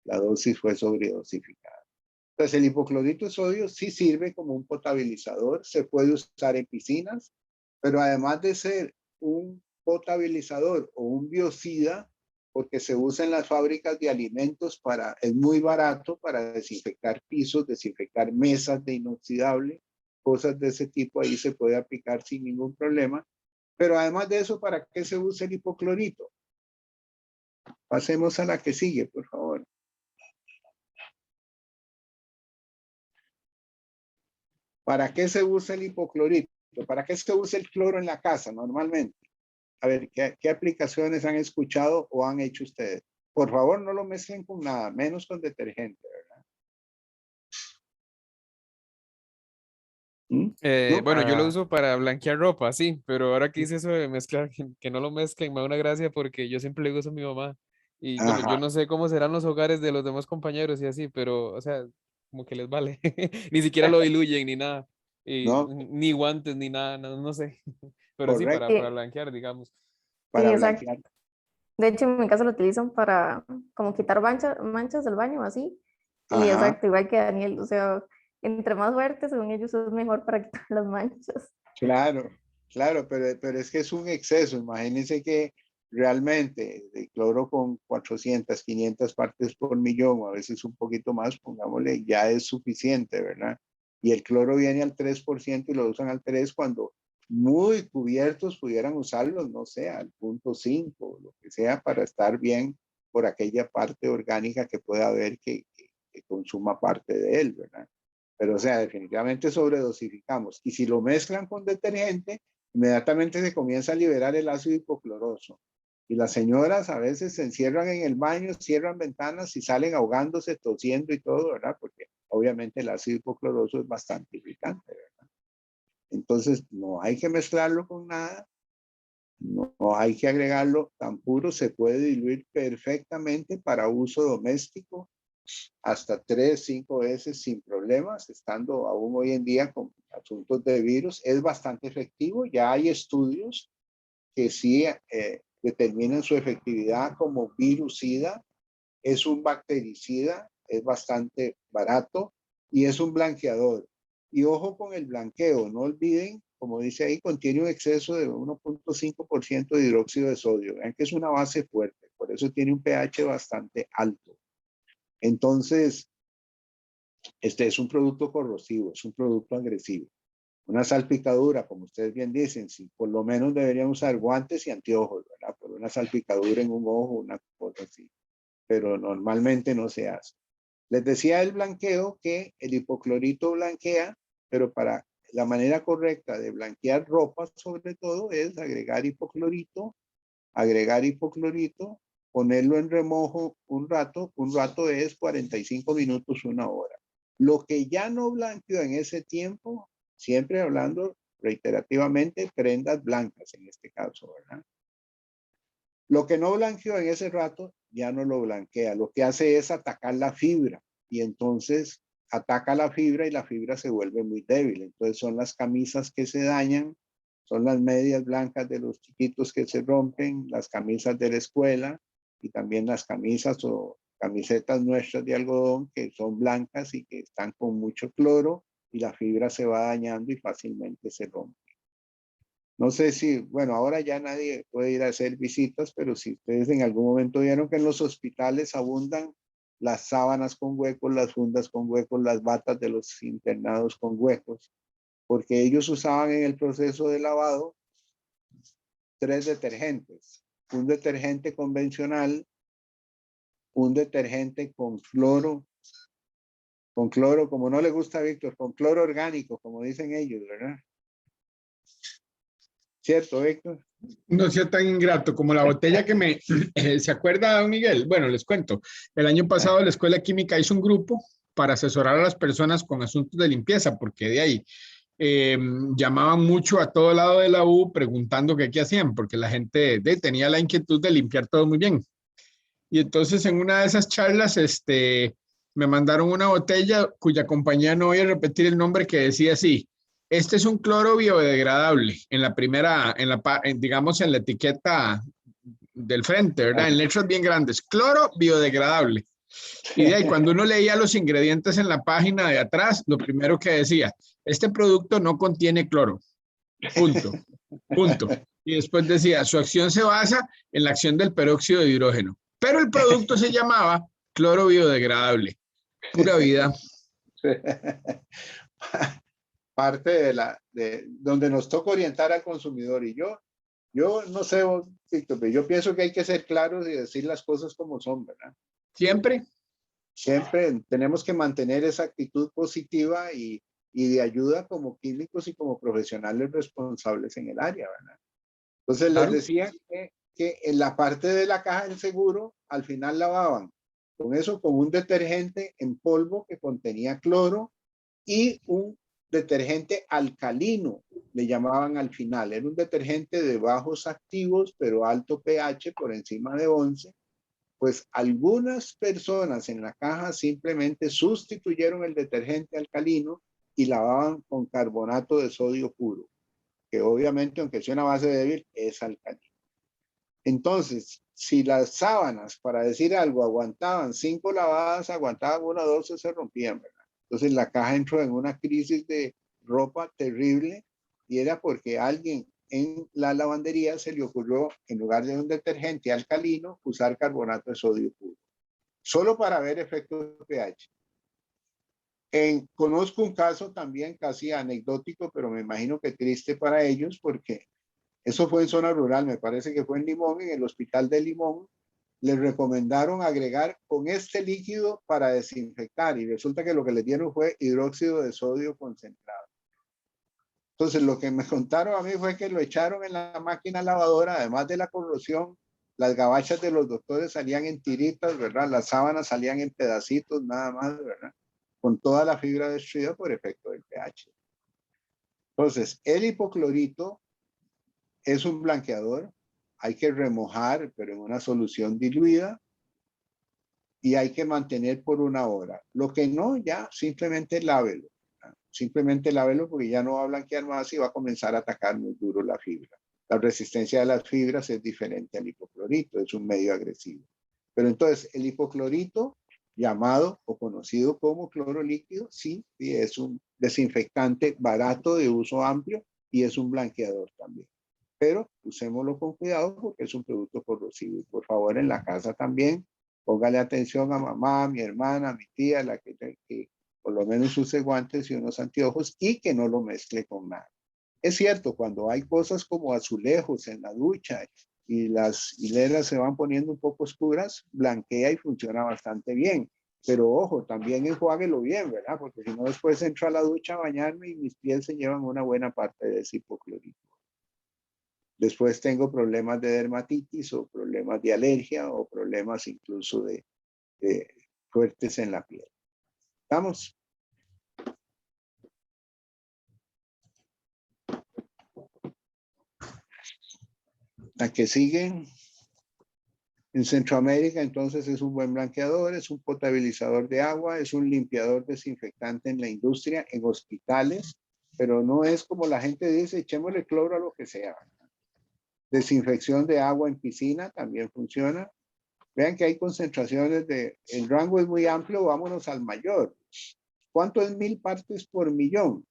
La dosis fue sobredosificada. Entonces, el hipoclorito de sodio sí sirve como un potabilizador, se puede usar en piscinas, pero además de ser un potabilizador o un biocida, porque se usa en las fábricas de alimentos es muy barato para desinfectar pisos, desinfectar mesas de inoxidable, cosas de ese tipo, ahí se puede aplicar sin ningún problema. Pero además de eso, ¿para qué se usa el hipoclorito? Pasemos a la que sigue, por favor. ¿Para qué se usa el hipoclorito? ¿Para qué se usa el cloro en la casa normalmente? A ver, ¿qué aplicaciones han escuchado o han hecho ustedes? Por favor, no lo mezclen con nada, menos con detergente, ¿verdad? No, Bueno, yo lo uso para blanquear ropa, sí, pero ahora que hice eso de mezclar, que no lo mezclen, me da una gracia porque yo siempre le digo eso a mi mamá. Y bueno, yo ajá, no sé cómo serán los hogares de los demás compañeros y así, pero, o sea, como que les vale. Ni siquiera lo diluyen ni nada. Y, no, ni guantes ni nada, no, no sé. Pero sí, correcto, para Sí, blanquear, digamos. sí, para exacto. blanquear. De hecho, en mi casa lo utilizan para como quitar manchas del baño, así. Y Ajá, exacto, igual que Daniel, o sea, entre más fuerte, según ellos, es mejor para quitar las manchas. claro, claro, pero es que es un exceso. Imagínense que realmente de cloro con 400, 500 partes por millón, o a veces un poquito más, pongámosle, ya es suficiente, ¿verdad? Y el cloro viene al 3% y lo usan al 3% cuando muy cubiertos pudieran usarlo, no sé, al 0.5, lo que sea, para estar bien por aquella parte orgánica que pueda haber que consuma parte de él, ¿verdad? Pero, o sea, definitivamente sobredosificamos. Y si lo mezclan con detergente, inmediatamente se comienza a liberar el ácido hipocloroso. Y las señoras a veces se encierran en el baño, cierran ventanas y salen ahogándose, tosiendo y todo, ¿verdad? Porque obviamente el ácido hipocloroso es bastante irritante, ¿verdad? Entonces, no hay que mezclarlo con nada, no hay que agregarlo tan puro, se puede diluir perfectamente para uso doméstico hasta 3, 5 veces sin problemas, estando aún hoy en día con asuntos de virus. Es bastante efectivo. Ya hay estudios que sí determinan su efectividad como virucida. Es un bactericida, es bastante barato y es un blanqueador. Y ojo con el blanqueo, no olviden, como dice ahí, contiene un exceso de 1.5% de hidróxido de sodio. Vean que es una base fuerte, por eso tiene un pH bastante alto. Entonces, este es un producto corrosivo, es un producto agresivo. Una salpicadura, como ustedes bien dicen, sí, por lo menos deberían usar guantes y anteojos, ¿verdad? Por una salpicadura en un ojo, una cosa así. Pero normalmente no se hace. Les decía el blanqueo que el hipoclorito blanquea, pero para la manera correcta de blanquear ropa, sobre todo, es agregar hipoclorito, ponerlo en remojo un rato es 45 minutos, una hora. Lo que ya no blanqueó en ese tiempo, siempre hablando reiterativamente, prendas blancas en este caso, ¿verdad? Lo que no blanqueó en ese rato, ya no lo blanquea. Lo que hace es atacar la fibra y entonces ataca la fibra y la fibra se vuelve muy débil. Entonces son las camisas que se dañan, son las medias blancas de los chiquitos que se rompen, las camisas de la escuela y también las camisas o camisetas nuestras de algodón que son blancas y que están con mucho cloro y la fibra se va dañando y fácilmente se rompe. No sé si, bueno, ahora ya nadie puede ir a hacer visitas, pero si ustedes en algún momento vieron que en los hospitales abundan las sábanas con huecos, las fundas con huecos, las batas de los internados con huecos, porque ellos usaban en el proceso de lavado 3 detergentes. Un detergente convencional, un detergente con cloro, como no le gusta a Víctor, con cloro orgánico, como dicen ellos, ¿verdad? ¿Cierto, Víctor? No sea tan ingrato como la botella que me... ¿Se acuerda, don Miguel? Bueno, les cuento. El año pasado la Escuela de Química hizo un grupo para asesorar a las personas con asuntos de limpieza, porque de ahí llamaban mucho a todo lado de la U preguntando qué hacían, porque la gente tenía la inquietud de limpiar todo muy bien. Y entonces en una de esas charlas, me mandaron una botella cuya compañía no voy a repetir el nombre, que decía así: este es un cloro biodegradable, en la primera, digamos en la etiqueta del frente, ¿verdad? En letras bien grandes, cloro biodegradable. Y de ahí, cuando uno leía los ingredientes en la página de atrás, lo primero que decía: este producto no contiene cloro. Punto. Punto. Y después decía: su acción se basa en la acción del peróxido de hidrógeno. Pero el producto se llamaba cloro biodegradable. Pura vida. Parte de donde nos toca orientar al consumidor. Y yo no sé, Víctor, pero yo pienso que hay que ser claros y decir las cosas como son, ¿verdad? Siempre. Siempre tenemos que mantener esa actitud positiva y de ayuda como químicos y como profesionales responsables en el área, ¿verdad? Entonces Claro. les decía que en la parte de la caja del seguro, al final lavaban con eso, con un detergente en polvo que contenía cloro y un detergente alcalino, le llamaban al final. Era un detergente de bajos activos, pero alto pH, por encima de 11. Pues algunas personas en la caja simplemente sustituyeron el detergente alcalino y lavaban con carbonato de sodio puro, que obviamente, aunque sea una base débil, es alcalino. Entonces, si las sábanas, para decir algo, aguantaban 5 lavadas, aguantaban 1 o 2, se rompían, ¿verdad? Entonces la caja entró en una crisis de ropa terrible y era porque alguien en la lavandería se le ocurrió, en lugar de un detergente alcalino, usar carbonato de sodio puro, solo para ver efectos de pH. Conozco un caso también casi anecdótico, pero me imagino que triste para ellos, porque eso fue en zona rural, me parece que fue en Limón, en el hospital de Limón. Les recomendaron agregar con este líquido para desinfectar y resulta que lo que les dieron fue hidróxido de sodio concentrado. Entonces lo que me contaron a mí fue que lo echaron en la máquina lavadora, además de la corrosión, las gabachas de los doctores salían en tiritas, ¿verdad? Las sábanas salían en pedacitos nada más, ¿verdad? Con toda la fibra destruida por efecto del pH. Entonces, el hipoclorito es un blanqueador, hay que remojar, pero en una solución diluida, y hay que mantener por 1 hora. Lo que no, ya simplemente lávelo. Simplemente lávelo porque ya no va a blanquear más y va a comenzar a atacar muy duro la fibra. La resistencia de las fibras es diferente al hipoclorito, es un medio agresivo. Pero entonces, el hipoclorito, llamado o conocido como cloro líquido, sí, es un desinfectante barato de uso amplio y es un blanqueador también. Pero usémoslo con cuidado porque es un producto corrosivo. Y por favor, en la casa también, póngale atención a mamá, a mi hermana, a mi tía, la que por lo menos use guantes y unos anteojos y que no lo mezcle con nada. Es cierto, cuando hay cosas como azulejos en la ducha y las hileras se van poniendo un poco oscuras, blanquea y funciona bastante bien. Pero ojo, también enjuáguelo bien, ¿verdad? Porque si no, después entro a la ducha a bañarme y mis pies se llevan una buena parte de ese hipoclorito. Después tengo problemas de dermatitis o problemas de alergia o problemas incluso de fuertes en la piel. ¿Estamos? La que sigue. En Centroamérica, entonces, es un buen blanqueador, es un potabilizador de agua, es un limpiador desinfectante en la industria, en hospitales, pero no es como la gente dice, echémosle cloro a lo que sea. Desinfección de agua en piscina también funciona. Vean que hay concentraciones el rango es muy amplio, vámonos al mayor. ¿Cuánto es 1000 partes por millón?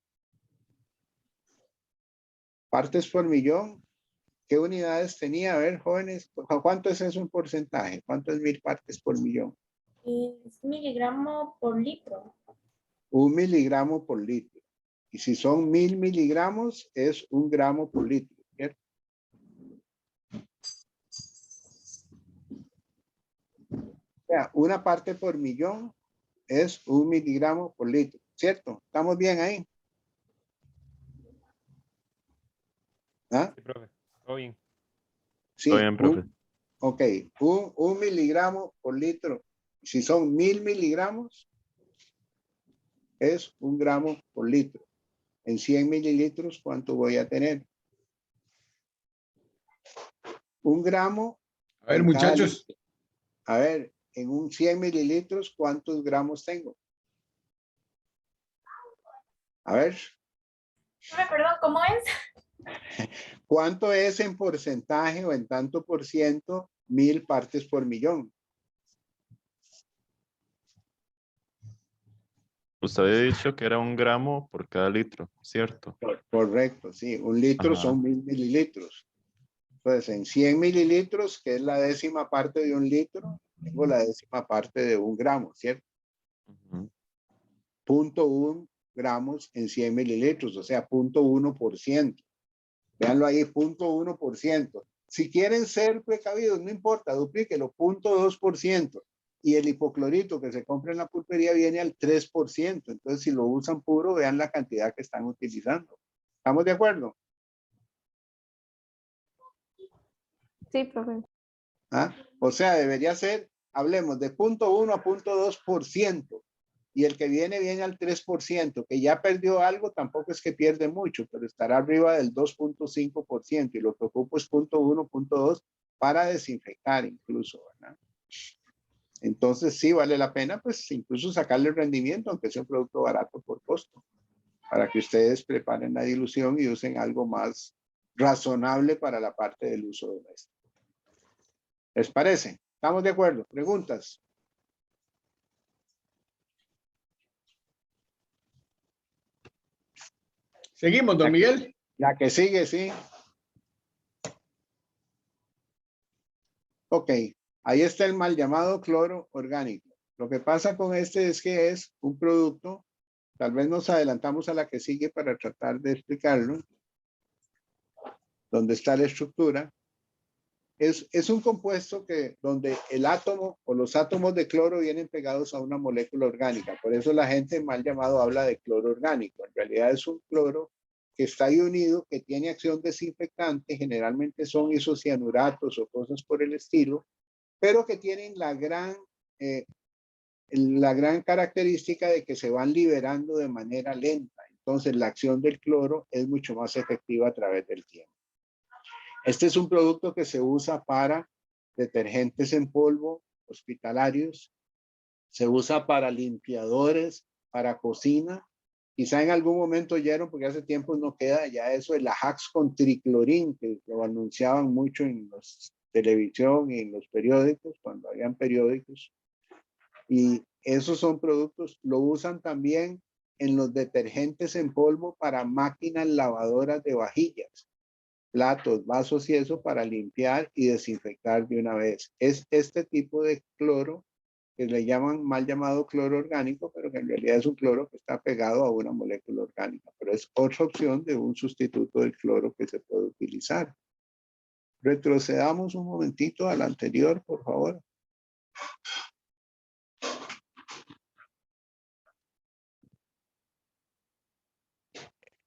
Partes por millón, ¿qué unidades tenía? A ver, jóvenes, ¿cuánto es eso en porcentaje? ¿Cuánto es 1000 partes por millón? Es miligramo por litro. 1 miligramo por litro. Y si son 1000 miligramos, es 1 gramo por litro, ¿cierto? O sea, una parte por millón es 1 miligramo por litro, ¿cierto? ¿Estamos bien ahí? ¿Ah? Sí, profe. Todo bien. Sí, Todo bien, profe. ok, un miligramo por litro. Si son 1000 miligramos, es 1 gramo por litro. En 100 mililitros, ¿cuánto voy a tener? 1 gramo. A ver, en cada muchachos. litro. A ver, en un 100 mililitros, ¿cuántos gramos tengo? A ver, Perdón, ¿cómo es? ¿cuánto es en porcentaje o en tanto por ciento 1000 partes por millón? Usted había dicho que era 1 gramo por cada litro, ¿cierto? Correcto, sí. 1 litro Ajá. son 1000 mililitros. Entonces, en 100 mililitros, que es la décima parte de 1 litro, tengo la décima parte de 1 gramo, ¿cierto? Ujú. 0.1 gramos en 100 mililitros, o sea, 0.1%. Véanlo ahí, 0.1%. Si quieren ser precavidos, no importa, duplíquelo, 0.2%. Y el hipoclorito que se compra en la pulpería viene al 3%. Entonces, si lo usan puro, vean la cantidad que están utilizando. ¿Estamos de acuerdo? Sí, profe. ¿Ah? O sea, debería ser, hablemos de 0.1 a 0.2%. Y el que viene al 3%, que ya perdió algo, tampoco es que pierde mucho, pero estará arriba del 2.5%. Y lo que ocupo es 0.1, 0.2 para desinfectar incluso, ¿verdad? Entonces sí vale la pena, pues incluso sacarle rendimiento, aunque sea un producto barato por costo, para que ustedes preparen la dilución y usen algo más razonable para la parte del uso doméstico. ¿Les parece? ¿Estamos de acuerdo? ¿Preguntas? Seguimos, don Miguel. La que sigue, sí. Ok, ahí está el mal llamado cloro orgánico. Lo que pasa con este es que es un producto, tal vez nos adelantamos a la que sigue para tratar de explicarlo, donde está la estructura. Es un compuesto donde el átomo o los átomos de cloro vienen pegados a una molécula orgánica. Por eso la gente mal llamado habla de cloro orgánico. En realidad es un cloro que está ahí unido, que tiene acción desinfectante. Generalmente son isocianuratos o cosas por el estilo, pero que tienen la gran característica de que se van liberando de manera lenta. Entonces la acción del cloro es mucho más efectiva a través del tiempo. Este es un producto que se usa para detergentes en polvo hospitalarios, se usa para limpiadores, para cocina. Quizá en algún momento oyeron, porque hace tiempo no queda ya eso, el Ajax con triclorín, que lo anunciaban mucho en la televisión y en los periódicos, cuando habían periódicos. Y esos son productos, lo usan también en los detergentes en polvo para máquinas lavadoras de vajillas, platos, vasos y eso para limpiar y desinfectar de una vez. Es este tipo de cloro que le llaman mal llamado cloro orgánico, pero que en realidad es un cloro que está pegado a una molécula orgánica, pero es otra opción de un sustituto del cloro que se puede utilizar. Retrocedamos un momentito al anterior, por favor.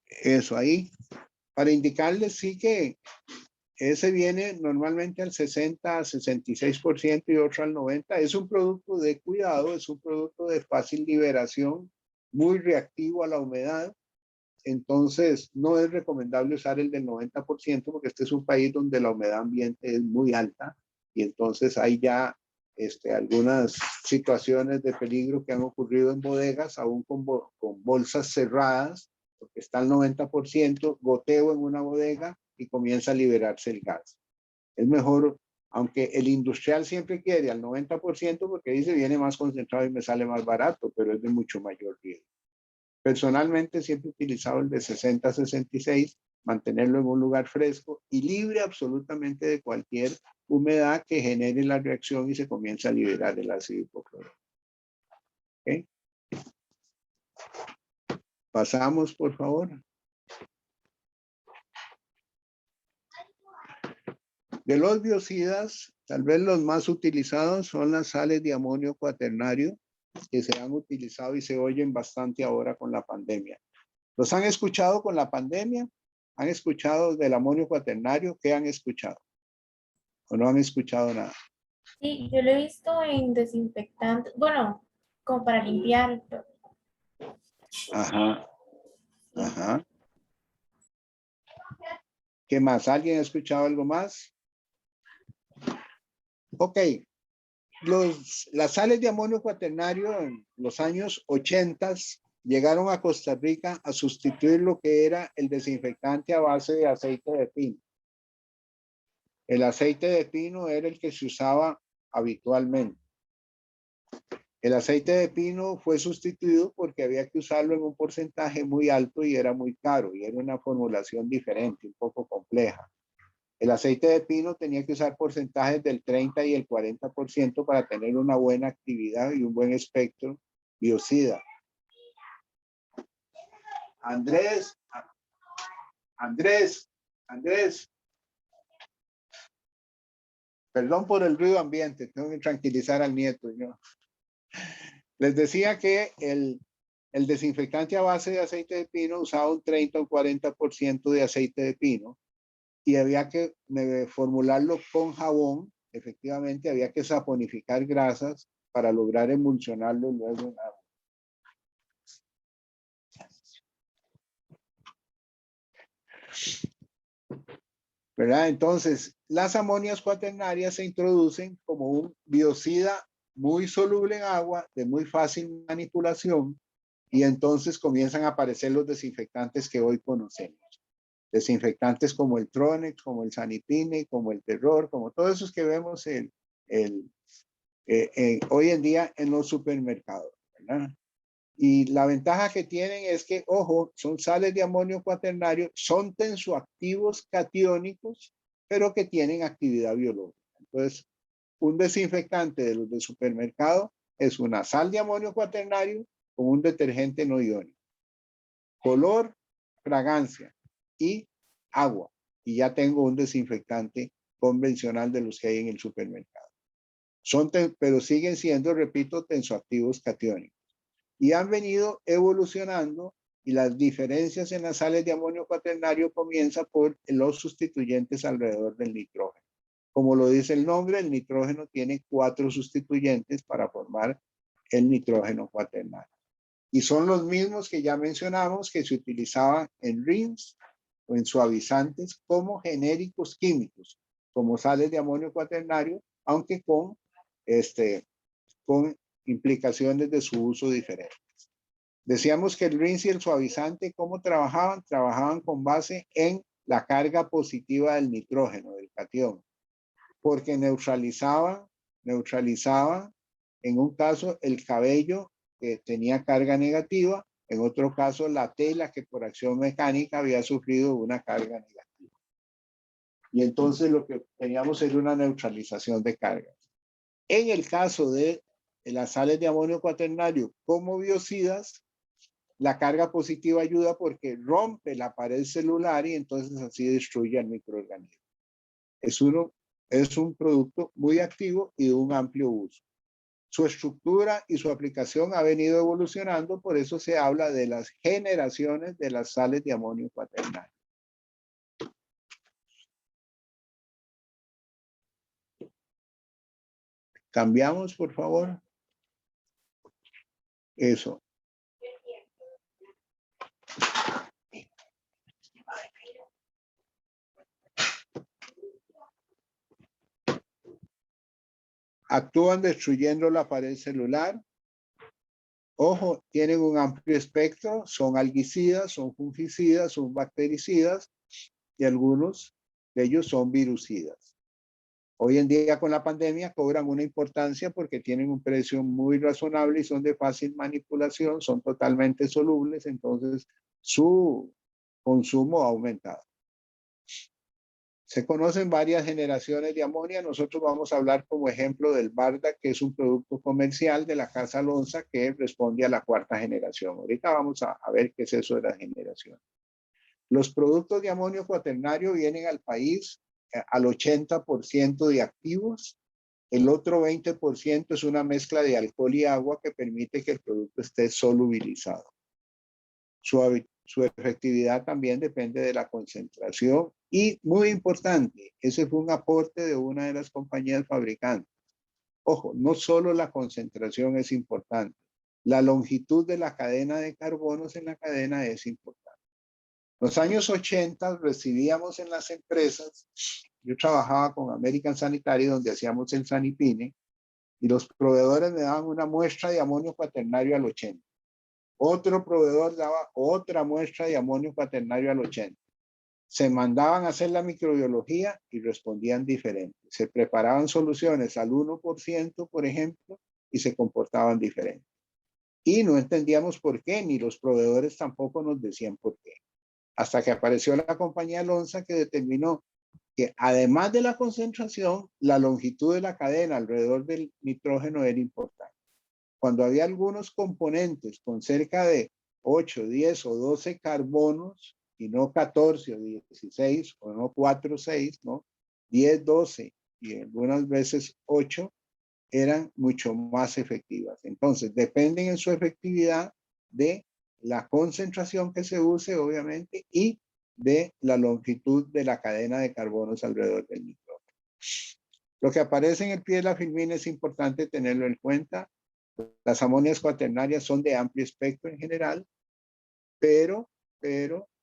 Eso ahí. Para indicarles sí que ese viene normalmente al 60 a 66% y otro al 90%. Es un producto de cuidado, es un producto de fácil liberación, muy reactivo a la humedad. Entonces, no es recomendable usar el del 90% porque este es un país donde la humedad ambiente es muy alta y entonces hay ya algunas situaciones de peligro que han ocurrido en bodegas, aún con bolsas cerradas, porque está el 90%, goteo en una bodega y comienza a liberarse el gas. Es mejor Aunque el industrial siempre quiere al 90% porque dice viene más concentrado y me sale más barato, pero es de mucho mayor riesgo. Personalmente siempre he utilizado el de 60 a 66, mantenerlo en un lugar fresco y libre absolutamente de cualquier humedad que genere la reacción y se comienza a liberar el ácido hipoclorito. ¿Okay? Pasamos, por favor. De los biocidas, tal vez los más utilizados son las sales de amonio cuaternario, que se han utilizado y se oyen bastante ahora con la pandemia. ¿Los han escuchado con la pandemia? ¿Han escuchado del amonio cuaternario? ¿Qué han escuchado? ¿O no han escuchado nada? Sí, yo lo he visto en desinfectantes, bueno, como para limpiar. Ajá. Ajá. ¿Qué más? ¿Alguien ha escuchado algo más? Ok. Las sales de amonio cuaternario en los años 80 llegaron a Costa Rica a sustituir lo que era el desinfectante a base de aceite de pino. El aceite de pino era el que se usaba habitualmente. El aceite de pino fue sustituido porque había que usarlo en un porcentaje muy alto y era muy caro y era una formulación diferente, un poco compleja. El aceite de pino tenía que usar porcentajes del 30 y el 40% para tener una buena actividad y un buen espectro biocida. Andrés. Perdón por el ruido ambiente, tengo que tranquilizar al nieto. Yo. Les decía que el desinfectante a base de aceite de pino usaba un 30 o 40% de aceite de pino y había que formularlo con jabón. Efectivamente, había que saponificar grasas para lograr emulsionarlo luego en agua. ¿Verdad? Entonces, las amonias cuaternarias se introducen como un biocida muy soluble en agua, de muy fácil manipulación, y entonces comienzan a aparecer los desinfectantes que hoy conocemos. Desinfectantes como el Tronex, como el Sanipine, como el Terror, como todos esos que vemos hoy en día en los supermercados, ¿verdad? Y la ventaja que tienen es que, ojo, son sales de amonio cuaternario, son tensoactivos catiónicos, pero que tienen actividad biológica. Entonces, un desinfectante de los de supermercado es una sal de amonio cuaternario con un detergente no iónico. Color, fragancia y agua. Y ya tengo un desinfectante convencional de los que hay en el supermercado. Pero siguen siendo, repito, tensoactivos catiónicos. Y han venido evolucionando y las diferencias en las sales de amonio cuaternario comienzan por los sustituyentes alrededor del nitrógeno. Como lo dice el nombre, el nitrógeno tiene 4 sustituyentes para formar el nitrógeno cuaternario. Y son los mismos que ya mencionamos que se utilizaban en RINs o en suavizantes como genéricos químicos, como sales de amonio cuaternario, aunque con implicaciones de su uso diferentes. Decíamos que el RINS y el suavizante, ¿cómo trabajaban? Trabajaban con base en la carga positiva del nitrógeno, del catión, porque neutralizaba en un caso el cabello que tenía carga negativa, en otro caso la tela que por acción mecánica había sufrido una carga negativa. Y entonces lo que teníamos era una neutralización de cargas. En el caso de las sales de amonio cuaternario como biocidas, la carga positiva ayuda porque rompe la pared celular y entonces así destruye al microorganismo. Es un producto muy activo y de un amplio uso. Su estructura y su aplicación ha venido evolucionando, por eso se habla de las generaciones de las sales de amonio cuaternario. Cambiamos, por favor. Eso. Actúan destruyendo la pared celular. Ojo, tienen un amplio espectro, son algicidas, son fungicidas, son bactericidas y algunos de ellos son virucidas. Hoy en día con la pandemia cobran una importancia porque tienen un precio muy razonable y son de fácil manipulación, son totalmente solubles, entonces su consumo ha aumentado. Se conocen varias generaciones de amonio. Nosotros vamos a hablar como ejemplo del Barda, que es un producto comercial de la Casa Lonza que responde a la cuarta generación. Ahorita vamos a ver qué es eso de la generación. Los productos de amonio cuaternario vienen al país al 80% de activos. El otro 20% es una mezcla de alcohol y agua que permite que el producto esté solubilizado. Su efectividad también depende de la concentración y, muy importante, ese fue un aporte de una de las compañías fabricantes. Ojo, no solo la concentración es importante, la longitud de la cadena de carbonos en la cadena es importante. En los años 80 recibíamos en las empresas, yo trabajaba con American Sanitary donde hacíamos el Sanipine y los proveedores me daban una muestra de amonio cuaternario al 80. Otro proveedor daba otra muestra de amonio cuaternario al 80. Se mandaban a hacer la microbiología y respondían diferente. Se preparaban soluciones al 1%, por ejemplo, y se comportaban diferente. Y no entendíamos por qué, ni los proveedores tampoco nos decían por qué. Hasta que apareció la compañía Lonza que determinó que además de la concentración, la longitud de la cadena alrededor del nitrógeno era importante. Cuando había algunos componentes con cerca de 8, 10 o 12 carbonos, y no 14 o 16, o no 4 o 6, ¿no? 10, 12 y algunas veces 8, eran mucho más efectivas. Entonces, dependen en su efectividad de la concentración que se use, obviamente, y de la longitud de la cadena de carbonos alrededor del nitrógeno. Lo que aparece en el pie de la filmina es importante tenerlo en cuenta. Las amonias cuaternarias son de amplio espectro en general, pero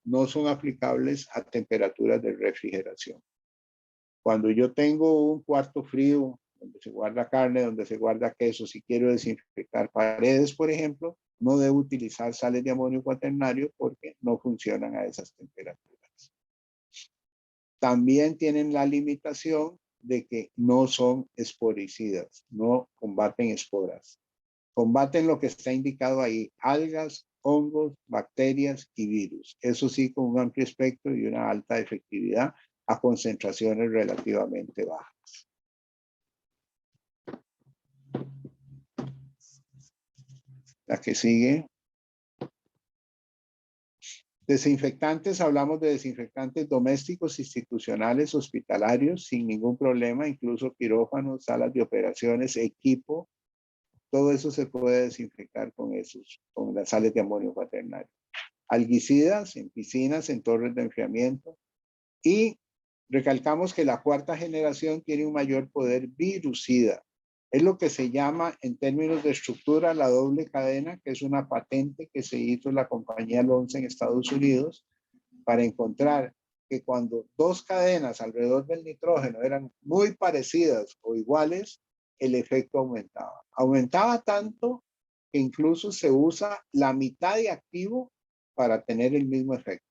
no son aplicables a temperaturas de refrigeración. Cuando yo tengo un cuarto frío, donde se guarda carne, donde se guarda queso, si quiero desinfectar paredes, por ejemplo, no debo utilizar sales de amonio cuaternario porque no funcionan a esas temperaturas. También tienen la limitación de que no son esporicidas, no combaten esporas. Combaten lo que está indicado ahí, algas, hongos, bacterias y virus. Eso sí, con un amplio espectro y una alta efectividad a concentraciones relativamente bajas. La que sigue. Desinfectantes, hablamos de desinfectantes domésticos, institucionales, hospitalarios, sin ningún problema, incluso quirófanos, salas de operaciones, equipo. Todo eso se puede desinfectar con las sales de amonio cuaternario. Algicidas en piscinas, en torres de enfriamiento. Y recalcamos que la cuarta generación tiene un mayor poder virucida. Es lo que se llama en términos de estructura la doble cadena, que es una patente que se hizo en la compañía Lonza en Estados Unidos para encontrar que cuando dos cadenas alrededor del nitrógeno eran muy parecidas o iguales, el efecto aumentaba. Aumentaba tanto que incluso se usa la mitad de activo para tener el mismo efecto.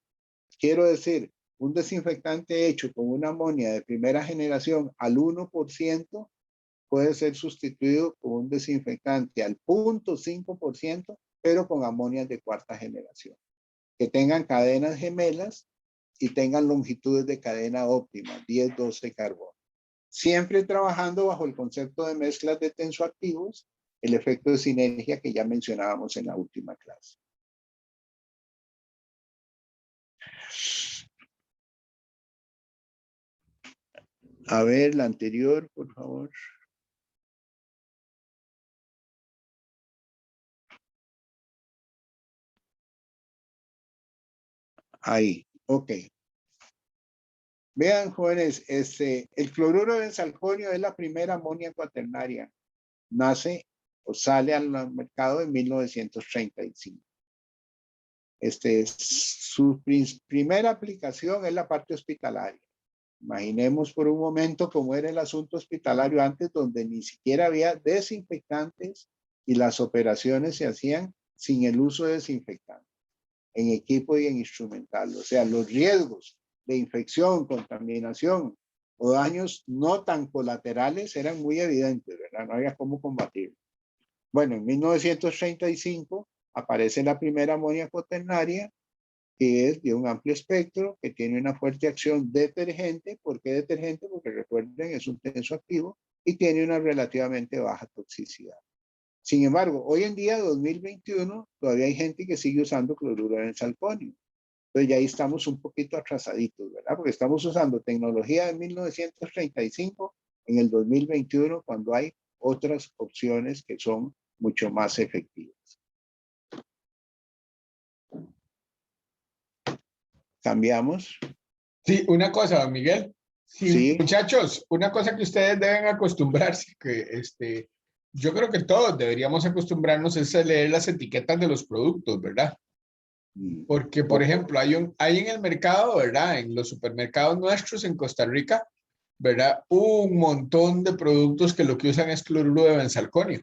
Quiero decir, un desinfectante hecho con una amonia de primera generación al 1% puede ser sustituido por un desinfectante al 0.5%, pero con amonias de cuarta generación, que tengan cadenas gemelas y tengan longitudes de cadena óptima, 10, 12 carbonos. Siempre trabajando bajo el concepto de mezclas de tensoactivos, el efecto de sinergia que ya mencionábamos en la última clase. A ver, la anterior, por favor. Ahí, ok. Vean, jóvenes, el cloruro de benzalconio es la primera amonia cuaternaria. Nace o sale al mercado en 1935. Su primera aplicación es la parte hospitalaria. Imaginemos por un momento cómo era el asunto hospitalario antes, donde ni siquiera había desinfectantes y las operaciones se hacían sin el uso de desinfectantes, en equipo y en instrumental. O sea, los riesgos de infección, contaminación o daños no tan colaterales eran muy evidentes, ¿verdad? No había cómo combatirlo. Bueno, en 1935 aparece la primera amoníaco ternaria, que es de un amplio espectro, que tiene una fuerte acción detergente. ¿Por qué detergente? Porque recuerden, es un tensoactivo y tiene una relativamente baja toxicidad. Sin embargo, hoy en día, 2021, todavía hay gente que sigue usando cloruro de benzalconio. Entonces ya ahí estamos un poquito atrasaditos, ¿verdad? Porque estamos usando tecnología de 1935 en el 2021 cuando hay otras opciones que son mucho más efectivas. Cambiamos. Sí, una cosa, don Miguel. Sí, Sí. muchachos, una cosa que ustedes deben acostumbrarse, que yo creo que todos deberíamos acostumbrarnos es a leer las etiquetas de los productos, ¿verdad? Porque, por ejemplo, hay en el mercado, ¿verdad? En los supermercados nuestros en Costa Rica, ¿verdad? Un montón de productos que lo que usan es cloruro de benzalconio.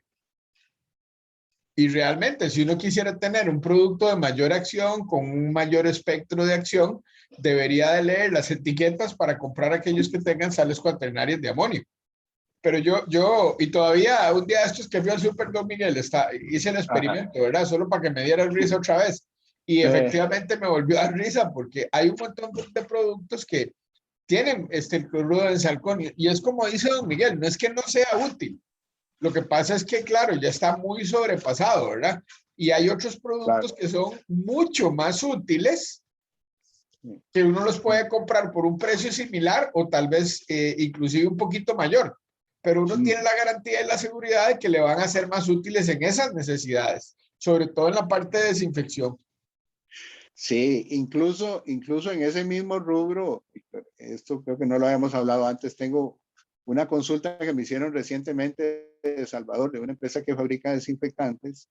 Y realmente, si uno quisiera tener un producto de mayor acción, con un mayor espectro de acción, debería de leer las etiquetas para comprar aquellos que tengan sales cuaternarias de amonio. Pero y todavía un día de estos que fui al Super Don Miguel, hice el experimento, ¿verdad? Solo para que me diera risa otra vez. Y efectivamente me volvió a dar risa porque hay un montón de productos que tienen el cloruro de benzalconio. Y es como dice Don Miguel, no es que no sea útil. Lo que pasa es que, claro, ya está muy sobrepasado, ¿verdad? Y hay otros productos que son mucho más útiles, que uno los puede comprar por un precio similar o tal vez inclusive un poquito mayor, pero uno tiene la garantía y la seguridad de que le van a ser más útiles en esas necesidades, sobre todo en la parte de desinfección. Sí, incluso en ese mismo rubro, esto creo que no lo habíamos hablado antes, tengo una consulta que me hicieron recientemente de Salvador, de una empresa que fabrica desinfectantes.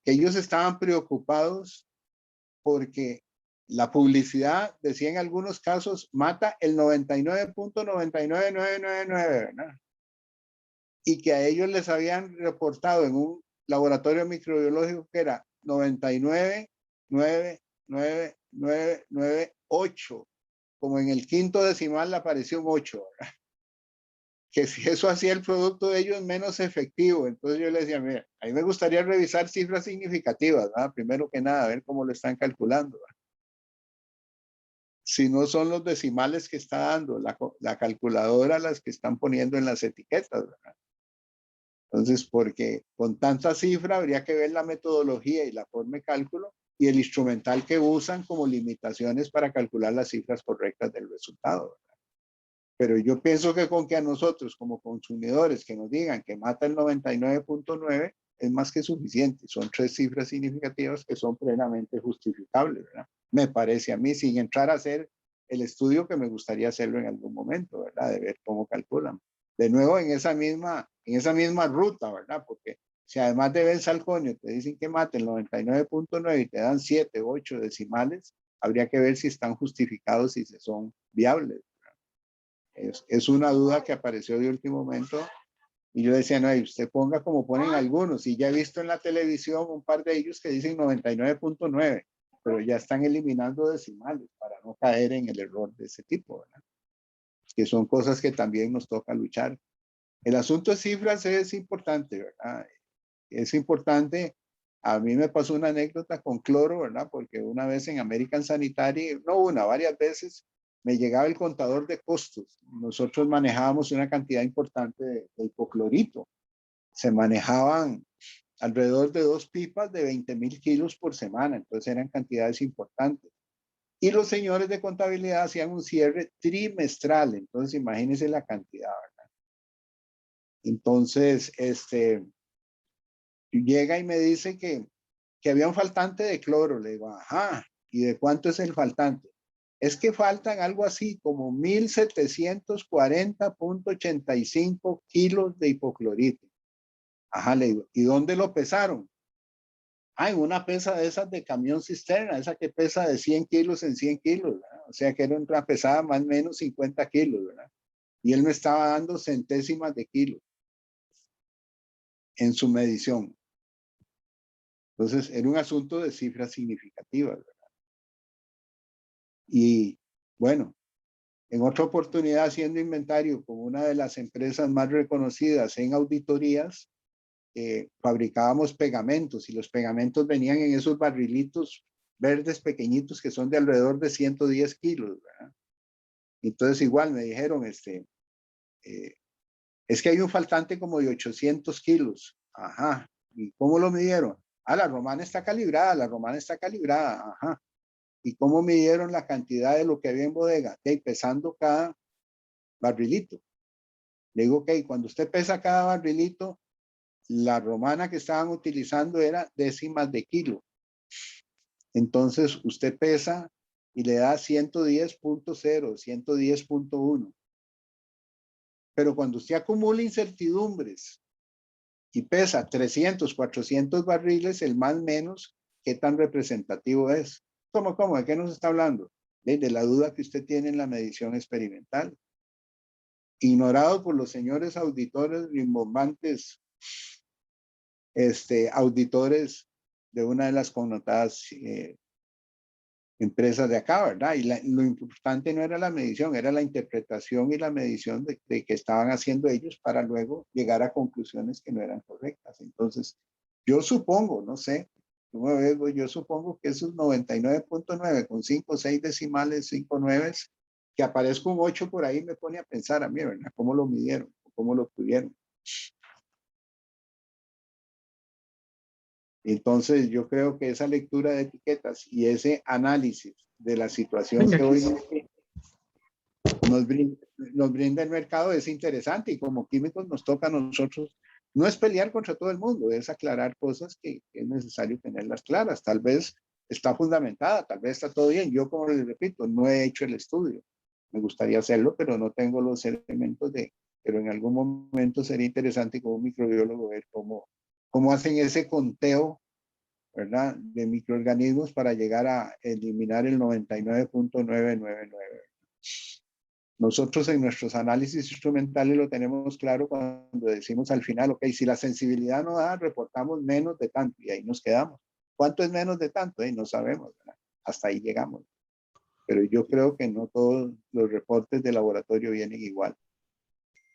Ellos estaban preocupados porque la publicidad, decía en algunos casos, mata el 99.99999, ¿verdad? Y que a ellos les habían reportado en un laboratorio microbiológico que era 99.99998, como en el quinto decimal le apareció un 8, ¿verdad? Que si eso hacía el producto de ellos menos efectivo. Entonces yo le decía, mira, a mí me gustaría revisar cifras significativas, ¿verdad? Primero que nada, a ver cómo lo están calculando, ¿verdad? Si no son los decimales que está dando la calculadora las que están poniendo en las etiquetas, ¿verdad? Entonces, porque con tanta cifra habría que ver la metodología y la forma de cálculo y el instrumental que usan como limitaciones para calcular las cifras correctas del resultado, ¿verdad? Pero yo pienso que con que a nosotros como consumidores que nos digan que mata el 99.9 es más que suficiente. Son 3 cifras significativas que son plenamente justificables, ¿verdad? Me parece a mí, sin entrar a hacer el estudio que me gustaría hacerlo en algún momento, ¿verdad? De ver cómo calculan. De nuevo, en esa misma ruta, ¿verdad? Porque si además de benzalconio te dicen que mata el 99.9 y te dan 7 u 8 decimales, habría que ver si están justificados y si son viables. Es una duda que apareció de último momento y yo decía, no, y usted ponga como ponen algunos, y ya he visto en la televisión un par de ellos que dicen 99.9, pero ya están eliminando decimales para no caer en el error de ese tipo, ¿verdad? Que son cosas que también nos toca luchar. El asunto de cifras es importante, ¿verdad? Es importante. A mí me pasó una anécdota con cloro, ¿verdad? Porque una vez en American Sanitary, varias veces, me llegaba el contador de costos. Nosotros manejábamos una cantidad importante de hipoclorito. Se manejaban alrededor de 2 pipas de 20,000 kilos por semana, entonces eran cantidades importantes. Y los señores de contabilidad hacían un cierre trimestral, entonces imagínense la cantidad, ¿verdad? Entonces, llega y me dice que había un faltante de cloro. Le digo, ajá, ¿y de cuánto es el faltante? Es que faltan algo así como 1,740.85 kilos de hipoclorito. Ajá, le digo, ¿y dónde lo pesaron? Ah, en una pesa de esas de camión cisterna, esa que pesa de 100 kilos en 100 kilos, ¿verdad? O sea que era una pesada más o menos 50 kilos, ¿verdad? Y él me estaba dando centésimas de kilo en su medición. Entonces, era un asunto de cifras significativas, ¿verdad? Y bueno, En otra oportunidad, haciendo inventario con una de las empresas más reconocidas en auditorías, fabricábamos pegamentos y los pegamentos venían en esos barrilitos verdes pequeñitos que son de alrededor de 110 kilos, ¿verdad? Entonces igual me dijeron, es que hay un faltante como de 800 kilos. Ajá. ¿Y cómo lo midieron? Ah, la romana está calibrada, la romana está calibrada. Ajá. ¿Y cómo midieron la cantidad de lo que había en bodega? Pesando cada barrilito. Le digo, ok, cuando usted pesa cada barrilito, la romana que estaban utilizando era décimas de kilo. Entonces usted pesa y le da 110.0, 110.1. Pero cuando usted acumula incertidumbres y pesa 300, 400 barriles, el más menos, ¿qué tan representativo es? ¿Cómo? ¿De qué nos está hablando? De la duda que usted tiene en la medición experimental. Ignorado por los señores auditores rimbombantes, auditores de una de las connotadas empresas de acá, ¿verdad? Y lo importante no era la medición, era la interpretación y la medición de que estaban haciendo ellos para luego llegar a conclusiones que no eran correctas. Entonces, yo supongo, no sé, yo supongo que esos 99.9 con 5 o 6 decimales, 5 nueves, que aparezca un 8 por ahí me pone a pensar a mí, ¿verdad? ¿Cómo lo midieron? ¿Cómo lo pudieron? Entonces, yo creo que esa lectura de etiquetas y ese análisis de la situación que hoy nos brinda el mercado es interesante y como químicos nos toca a nosotros, no es pelear contra todo el mundo, es aclarar cosas que es necesario tenerlas claras. Tal vez está fundamentada, tal vez está todo bien. Yo, como les repito, no he hecho el estudio. Me gustaría hacerlo, pero no tengo los elementos pero en algún momento sería interesante como microbiólogo ver cómo hacen ese conteo, ¿verdad?, de microorganismos para llegar a eliminar el 99.999. Nosotros en nuestros análisis instrumentales lo tenemos claro cuando decimos al final, ok, si la sensibilidad no da, reportamos menos de tanto y ahí nos quedamos. ¿Cuánto es menos de tanto? No sabemos, ¿verdad? Hasta ahí llegamos. Pero yo creo que no todos los reportes de laboratorio vienen igual.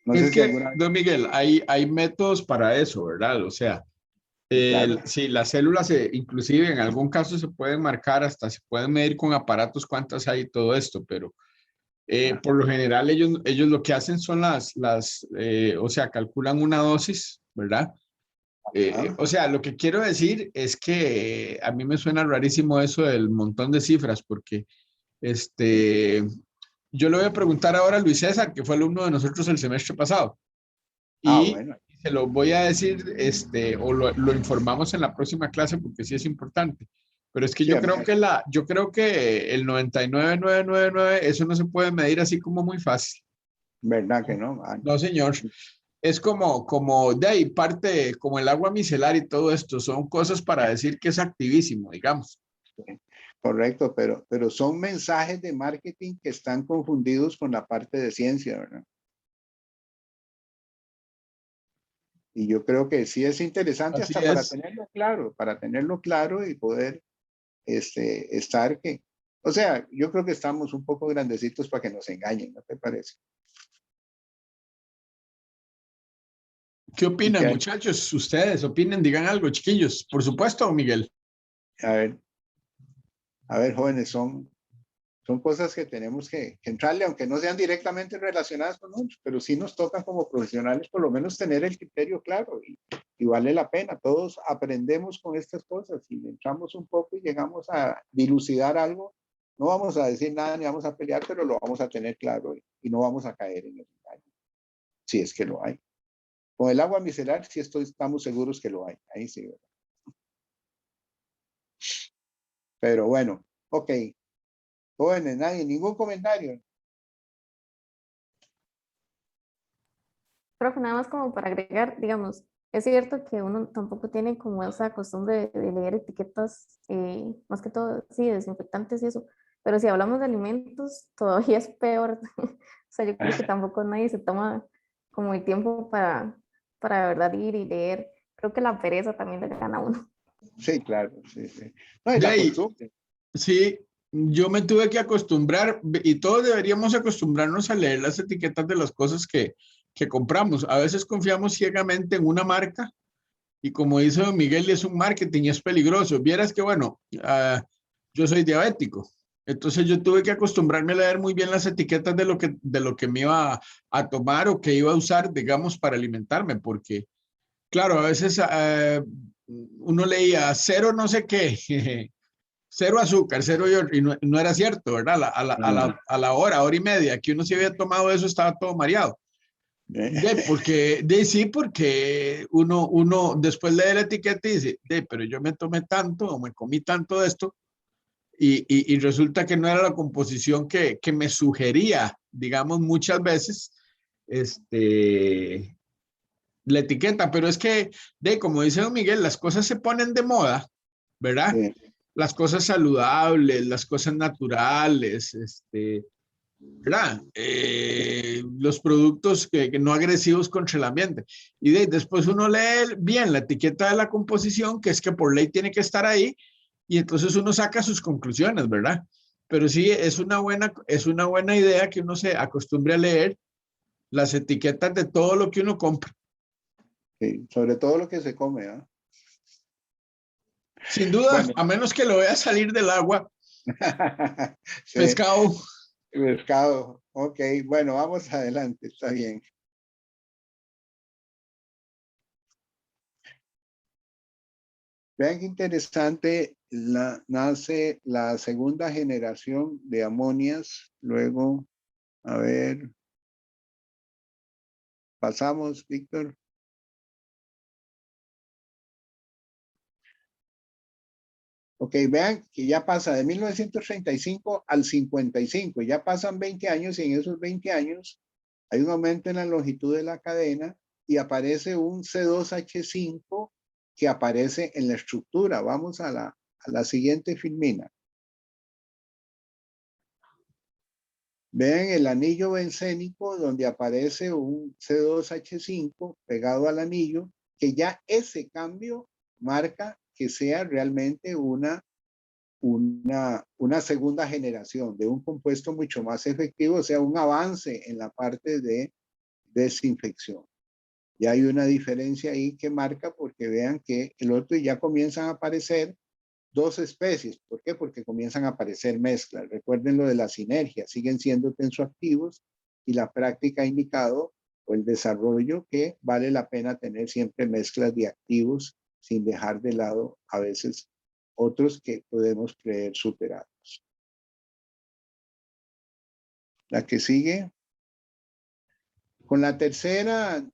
No Es sé si que, alguna vez... don Miguel, hay métodos para eso, ¿verdad? O sea, Claro. sí, las células, inclusive en algún caso se pueden marcar, hasta se pueden medir con aparatos cuántas hay y todo esto, pero por lo general ellos lo que hacen son o sea, calculan una dosis, ¿verdad? O sea, lo que quiero decir es que a mí me suena rarísimo eso del montón de cifras, porque yo le voy a preguntar ahora a Luis César, que fue alumno de nosotros el semestre pasado, y Bueno. se lo voy a decir, o lo informamos en la próxima clase porque sí es importante. Pero es que Sí, yo creo que el 99.999, eso no se puede medir así como muy fácil. ¿Verdad que no? No, señor. Es como de ahí parte, como el agua micelar y todo esto, son cosas para decir que es activísimo, digamos. Correcto, pero son mensajes de marketing que están confundidos con la parte de ciencia, ¿verdad? Y yo creo que sí es interesante Así hasta es. para tenerlo claro y poder estar que, o sea, yo creo que estamos un poco grandecitos para que nos engañen, ¿no te parece? ¿Qué opinan, muchachos? Ustedes opinen, digan algo, chiquillos. Por supuesto, Miguel. A ver, jóvenes, son cosas que tenemos que entrarle, aunque no sean directamente relacionadas con nosotros, pero sí nos toca como profesionales por lo menos tener el criterio claro y vale la pena. Todos aprendemos con estas cosas y entramos un poco y llegamos a dilucidar algo. No vamos a decir nada ni vamos a pelear, pero lo vamos a tener claro y no vamos a caer en el engaño, si es que lo hay. Con el agua micelar sí estamos seguros que lo hay. Ahí sí, ¿verdad? Pero bueno, ok. Jóvenes, nadie, ningún comentario. Creo que nada más como para agregar, digamos, es cierto que uno tampoco tiene como esa costumbre de leer etiquetas, más que todo, sí, desinfectantes y eso, pero si hablamos de alimentos, todavía es peor. O sea, yo creo que tampoco nadie se toma como el tiempo para de verdad ir y leer. Creo que la pereza también le gana a uno. Sí, claro, sí. No, y De la ahí, costumbre. sí, yo me tuve que acostumbrar, y todos deberíamos acostumbrarnos a leer las etiquetas de las cosas que compramos. A veces confiamos ciegamente en una marca y como dice don Miguel, es un marketing y es peligroso. Vieras que, bueno, yo soy diabético, entonces yo tuve que acostumbrarme a leer muy bien las etiquetas de lo que me iba a tomar o que iba a usar, digamos, para alimentarme, porque, claro, a veces uno leía cero no sé qué, cero azúcar, cero y no era cierto, ¿verdad? A la hora y media que uno se había tomado eso, estaba todo mareado. Sí, porque uno después lee la etiqueta y dice, pero yo me tomé tanto o me comí tanto de esto y resulta que no era la composición que me sugería, digamos, muchas veces la etiqueta, pero es que, como dice don Miguel, las cosas se ponen de moda, ¿verdad? Sí. Las cosas saludables, las cosas naturales, ¿verdad? Los productos que no agresivos contra el ambiente. Y después uno lee bien la etiqueta de la composición, que es que por ley tiene que estar ahí, y entonces uno saca sus conclusiones, ¿verdad? Pero sí, es una buena idea que uno se acostumbre a leer las etiquetas de todo lo que uno compra. Sí, sobre todo lo que se come, ¿ah? Sin duda, Bueno. a menos que lo vea salir del agua, Sí, pescado. pescado. Ok, bueno, vamos adelante, está bien. Vean qué interesante, nace la segunda generación de amonias, luego, a ver, pasamos, Víctor. Ok, vean que ya pasa de 1935 al 55, ya pasan 20 años y en esos 20 años hay un aumento en la longitud de la cadena y aparece un C2H5 que aparece en la estructura. Vamos a la siguiente filmina. Vean el anillo bencénico donde aparece un C2H5 pegado al anillo, que ya ese cambio marca que sea realmente una segunda generación de un compuesto mucho más efectivo, o sea, un avance en la parte de desinfección. Ya hay una diferencia ahí que marca porque vean que el otro ya comienzan a aparecer dos especies. ¿Por qué? Porque comienzan a aparecer mezclas. Recuerden lo de la sinergia, siguen siendo tensoactivos y la práctica ha indicado o el desarrollo que vale la pena tener siempre mezclas de activos sin dejar de lado a veces otros que podemos creer superados. La que sigue. Con la tercera,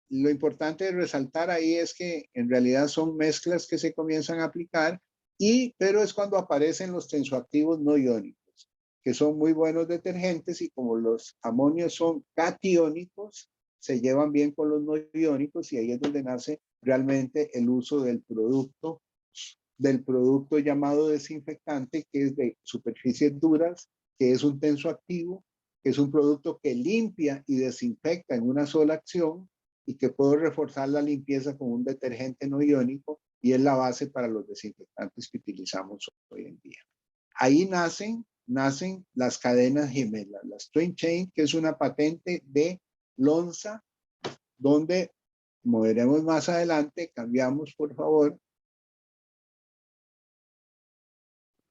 lo importante de resaltar ahí es que en realidad son mezclas que se comienzan a aplicar, pero es cuando aparecen los tensoactivos no iónicos, que son muy buenos detergentes y como los amonios son catiónicos, se llevan bien con los no iónicos y ahí es donde nace realmente el uso del producto llamado desinfectante, que es de superficies duras, que es un tensoactivo, que es un producto que limpia y desinfecta en una sola acción y que puede reforzar la limpieza con un detergente no iónico y es la base para los desinfectantes que utilizamos hoy en día. Ahí nacen las cadenas gemelas, las Twin Chain, que es una patente de Lonza, donde, como veremos más adelante, cambiamos por favor,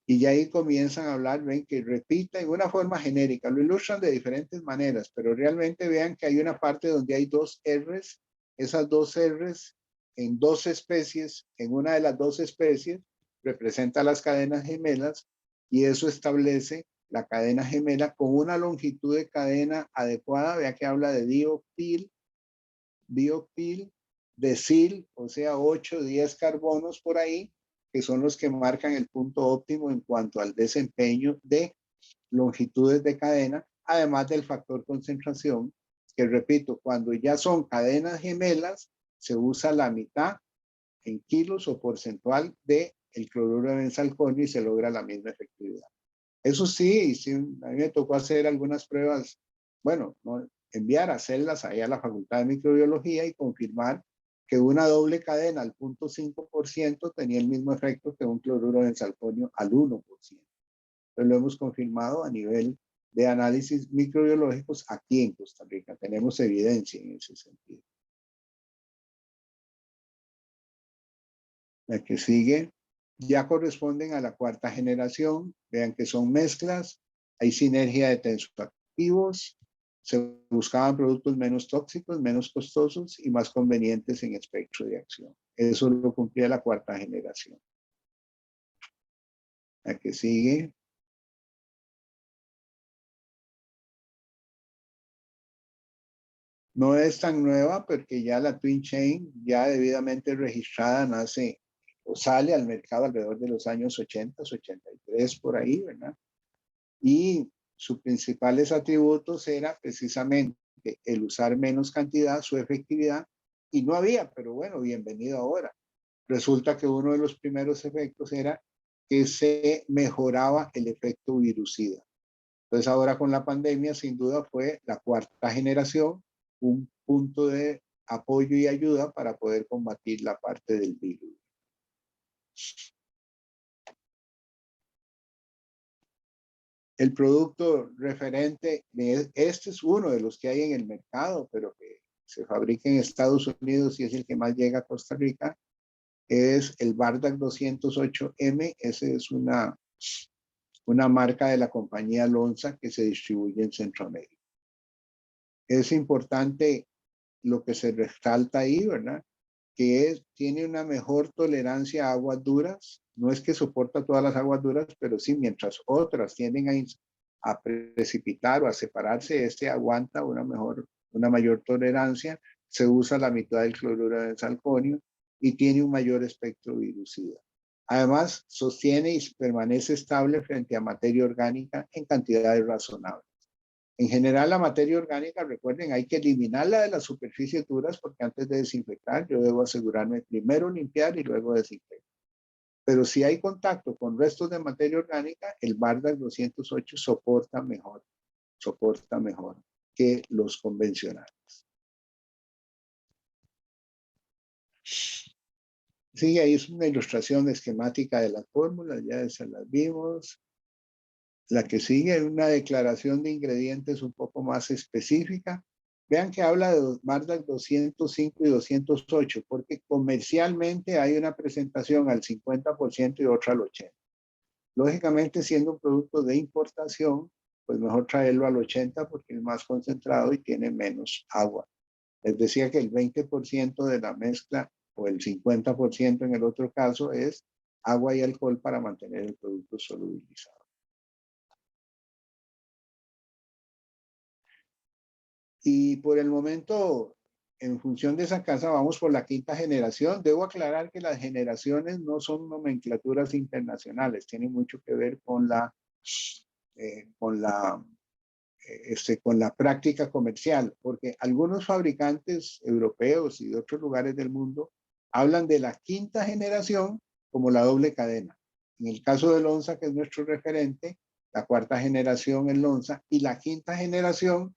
y ya ahí comienzan a hablar, ven que repita en una forma genérica, lo ilustran de diferentes maneras, pero realmente vean que hay una parte donde hay dos R's, esas dos R's en dos especies, en una de las dos especies, representa las cadenas gemelas y eso establece la cadena gemela con una longitud de cadena adecuada. Vea que habla de dioctil, decil, o sea, 8, 10 carbonos por ahí, que son los que marcan el punto óptimo en cuanto al desempeño de longitudes de cadena, además del factor concentración, que repito, cuando ya son cadenas gemelas, se usa la mitad en kilos o porcentual de el cloruro de benzalconio y se logra la misma efectividad. Eso sí, a mí me tocó hacer algunas pruebas, bueno, no, enviar a hacerlas allá a la Facultad de Microbiología y confirmar que una doble cadena al 0.5% tenía el mismo efecto que un cloruro de benzalconio al 1%. Pero lo hemos confirmado a nivel de análisis microbiológicos aquí en Costa Rica. Tenemos evidencia en ese sentido. La que sigue ya corresponden a la cuarta generación. Vean que son mezclas, hay sinergia de tensoactivos, se buscaban productos menos tóxicos, menos costosos y más convenientes en espectro de acción. Eso lo cumplía la cuarta generación. La que sigue. No es tan nueva porque ya la Twin Chain, ya debidamente registrada, nace o sale al mercado alrededor de los años 80, 83, por ahí, ¿verdad? Y sus principales atributos era precisamente el usar menos cantidad, su efectividad, y no había, pero bueno, bienvenido ahora. Resulta que uno de los primeros efectos era que se mejoraba el efecto virucida. Entonces ahora con la pandemia, sin duda, fue la cuarta generación, un punto de apoyo y ayuda para poder combatir la parte del virus. El producto referente, este es uno de los que hay en el mercado, pero que se fabrica en Estados Unidos y es el que más llega a Costa Rica, es el Bardac 208M. Ese es una marca de la compañía Lonza que se distribuye en Centroamérica. Es importante lo que se resalta ahí, ¿verdad? Que tiene una mejor tolerancia a aguas duras. No es que soporta todas las aguas duras, pero sí, mientras otras tienden a precipitar o a separarse, este aguanta una mayor tolerancia. Se usa la mitad del cloruro de salconio y tiene un mayor espectro virucida. Además, sostiene y permanece estable frente a materia orgánica en cantidades razonables. En general, la materia orgánica, recuerden, hay que eliminarla de las superficies duras porque antes de desinfectar yo debo asegurarme primero limpiar y luego desinfectar. Pero si hay contacto con restos de materia orgánica, el Bardac 208 soporta mejor que los convencionales. Sí, ahí es una ilustración esquemática de las fórmulas, ya se las vimos. La que sigue es una declaración de ingredientes un poco más específica. Vean que habla de Bardac 205 y 208, porque comercialmente hay una presentación al 50% y otra al 80%. Lógicamente, siendo un producto de importación, pues mejor traerlo al 80% porque es más concentrado y tiene menos agua. Les decía que el 20% de la mezcla o el 50% en el otro caso es agua y alcohol para mantener el producto solubilizado. Y por el momento, en función de esa casa, vamos por la quinta generación. Debo aclarar que las generaciones no son nomenclaturas internacionales, tienen mucho que ver con la práctica comercial, porque algunos fabricantes europeos y de otros lugares del mundo hablan de la quinta generación como la doble cadena. En el caso de Lonza, que es nuestro referente, la cuarta generación es Lonza, y la quinta generación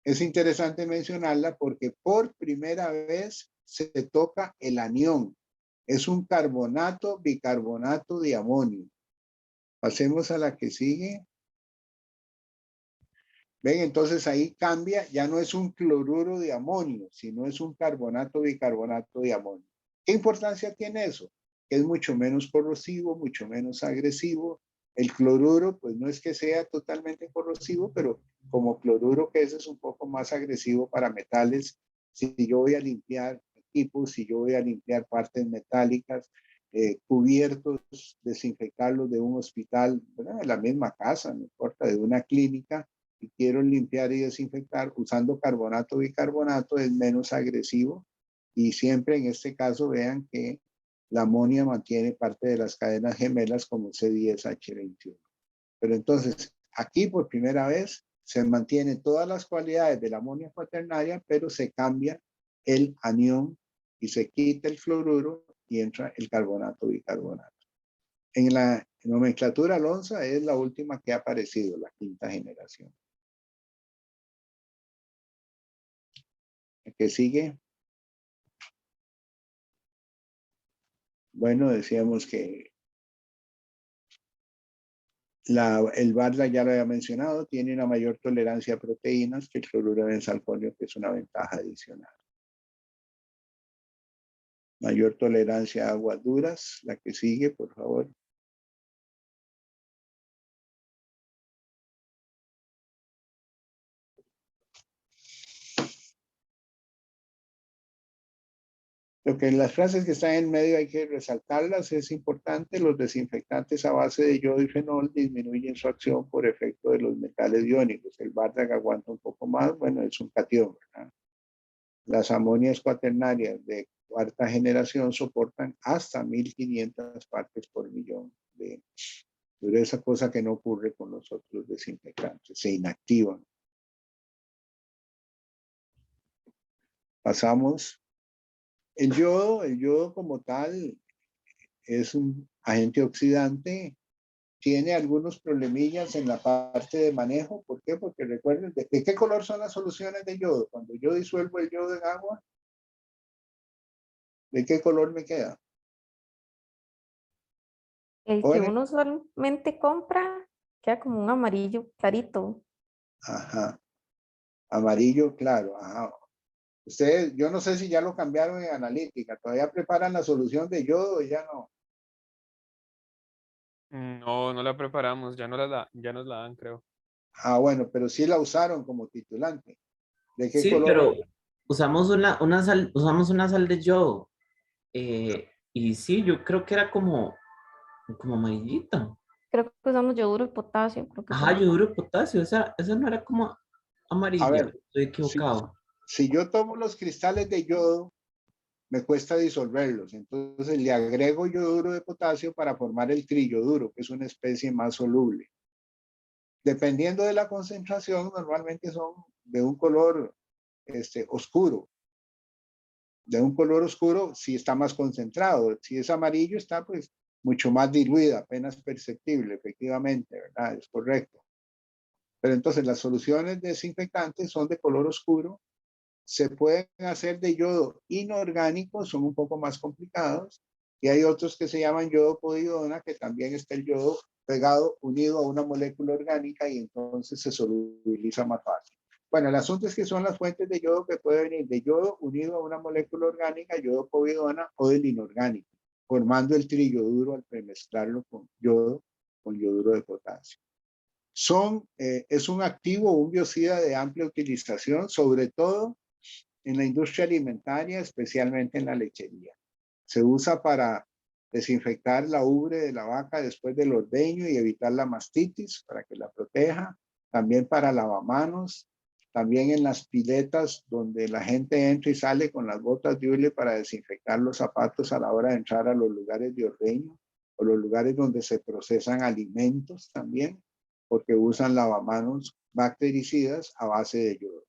es interesante mencionarla porque por primera vez se toca el anión. Es un carbonato, bicarbonato de amonio. Pasemos a la que sigue. Ven, entonces ahí cambia, ya no es un cloruro de amonio, sino es un carbonato, bicarbonato de amonio. ¿Qué importancia tiene eso? Es mucho menos corrosivo, mucho menos agresivo. El cloruro, pues no es que sea totalmente corrosivo, pero como cloruro que es un poco más agresivo para metales. Si yo voy a limpiar equipos, si yo voy a limpiar partes metálicas, cubiertos, desinfectarlos de un hospital, ¿verdad? De la misma casa, no importa, de una clínica, y quiero limpiar y desinfectar usando carbonato, bicarbonato, es menos agresivo. Y siempre en este caso vean que la amonia mantiene parte de las cadenas gemelas como C10H21. Pero entonces, aquí por primera vez se mantienen todas las cualidades de la amonia cuaternaria, pero se cambia el anión y se quita el fluoruro y entra el carbonato, bicarbonato. En la nomenclatura Lonza es la última que ha aparecido, la quinta generación. ¿Qué sigue? Bueno, decíamos que El Barda ya lo había mencionado, tiene una mayor tolerancia a proteínas que el cloruro de benzalconio, que es una ventaja adicional. Mayor tolerancia a aguas duras, la que sigue, por favor. Lo que en las frases que están en medio hay que resaltarlas, es importante, los desinfectantes a base de yodo y fenol disminuyen su acción por efecto de los metales iónicos. El Bardac aguanta un poco más, bueno, es un cation, ¿verdad? Las amonias cuaternarias de cuarta generación soportan hasta 1500 partes por millón de dureza, cosa que no ocurre con los otros desinfectantes, se inactivan. Pasamos. El yodo como tal es un agente oxidante, tiene algunos problemillas en la parte de manejo. ¿Por qué? Porque recuerden, ¿de qué color son las soluciones de yodo? Cuando yo disuelvo el yodo en agua, ¿de qué color me queda? El que Jóvenes. uno usualmente compra queda como un amarillo clarito. Ajá. Amarillo claro. Ajá. Ustedes, yo no sé si ya lo cambiaron en analítica. ¿Todavía preparan la solución de yodo o ya no? No, no la preparamos, ya nos la dan, creo. Ah, bueno, pero sí la usaron como titulante. ¿De qué Sí, color? pero usamos usamos una sal de yodo. Y sí, yo creo que era como amarillita. Creo que usamos yoduro de potasio, creo que Ajá, sí. yoduro de potasio, esa no era como A amarilla, ver, estoy si, equivocado. si yo tomo los cristales de yodo, me cuesta disolverlos. Entonces le agrego yoduro de potasio para formar el triyoduro, que es una especie más soluble. Dependiendo de la concentración, normalmente son de un color oscuro. De un color oscuro, si está más concentrado. Si es amarillo, está pues mucho más diluida, apenas perceptible, efectivamente, ¿verdad? Es correcto. Pero entonces las soluciones desinfectantes son de color oscuro. Se pueden hacer de yodo inorgánico, son un poco más complicados. Y hay otros que se llaman yodo podidona, que también está el yodo pegado, unido a una molécula orgánica y entonces se solubiliza más fácil. Bueno, el asunto es que son las fuentes de yodo que pueden venir de yodo unido a una molécula orgánica, yodo povidona o del inorgánico, formando el triyoduro al premezclarlo con yoduro de potasio. Es un activo, un biocida de amplia utilización, sobre todo en la industria alimentaria, especialmente en la lechería. Se usa para desinfectar la ubre de la vaca después del ordeño y evitar la mastitis, para que la proteja. También para lavamanos, también en las piletas donde la gente entra y sale con las botas de hule para desinfectar los zapatos a la hora de entrar a los lugares de ordeño o los lugares donde se procesan alimentos también, porque usan lavamanos bactericidas a base de yodo.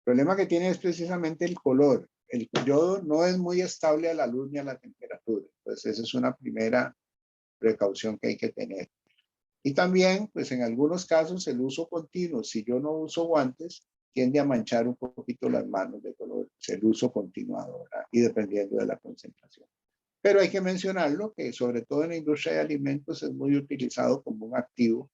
El problema que tiene es precisamente el color. El yodo no es muy estable a la luz ni a la temperatura. Entonces, esa es una primera precaución que hay que tener. Y también, pues en algunos casos, el uso continuo, si yo no uso guantes, tiende a manchar un poquito las manos de color. El uso continuado, ¿verdad? Y dependiendo de la concentración. Pero hay que mencionarlo que sobre todo en la industria de alimentos es muy utilizado como un activo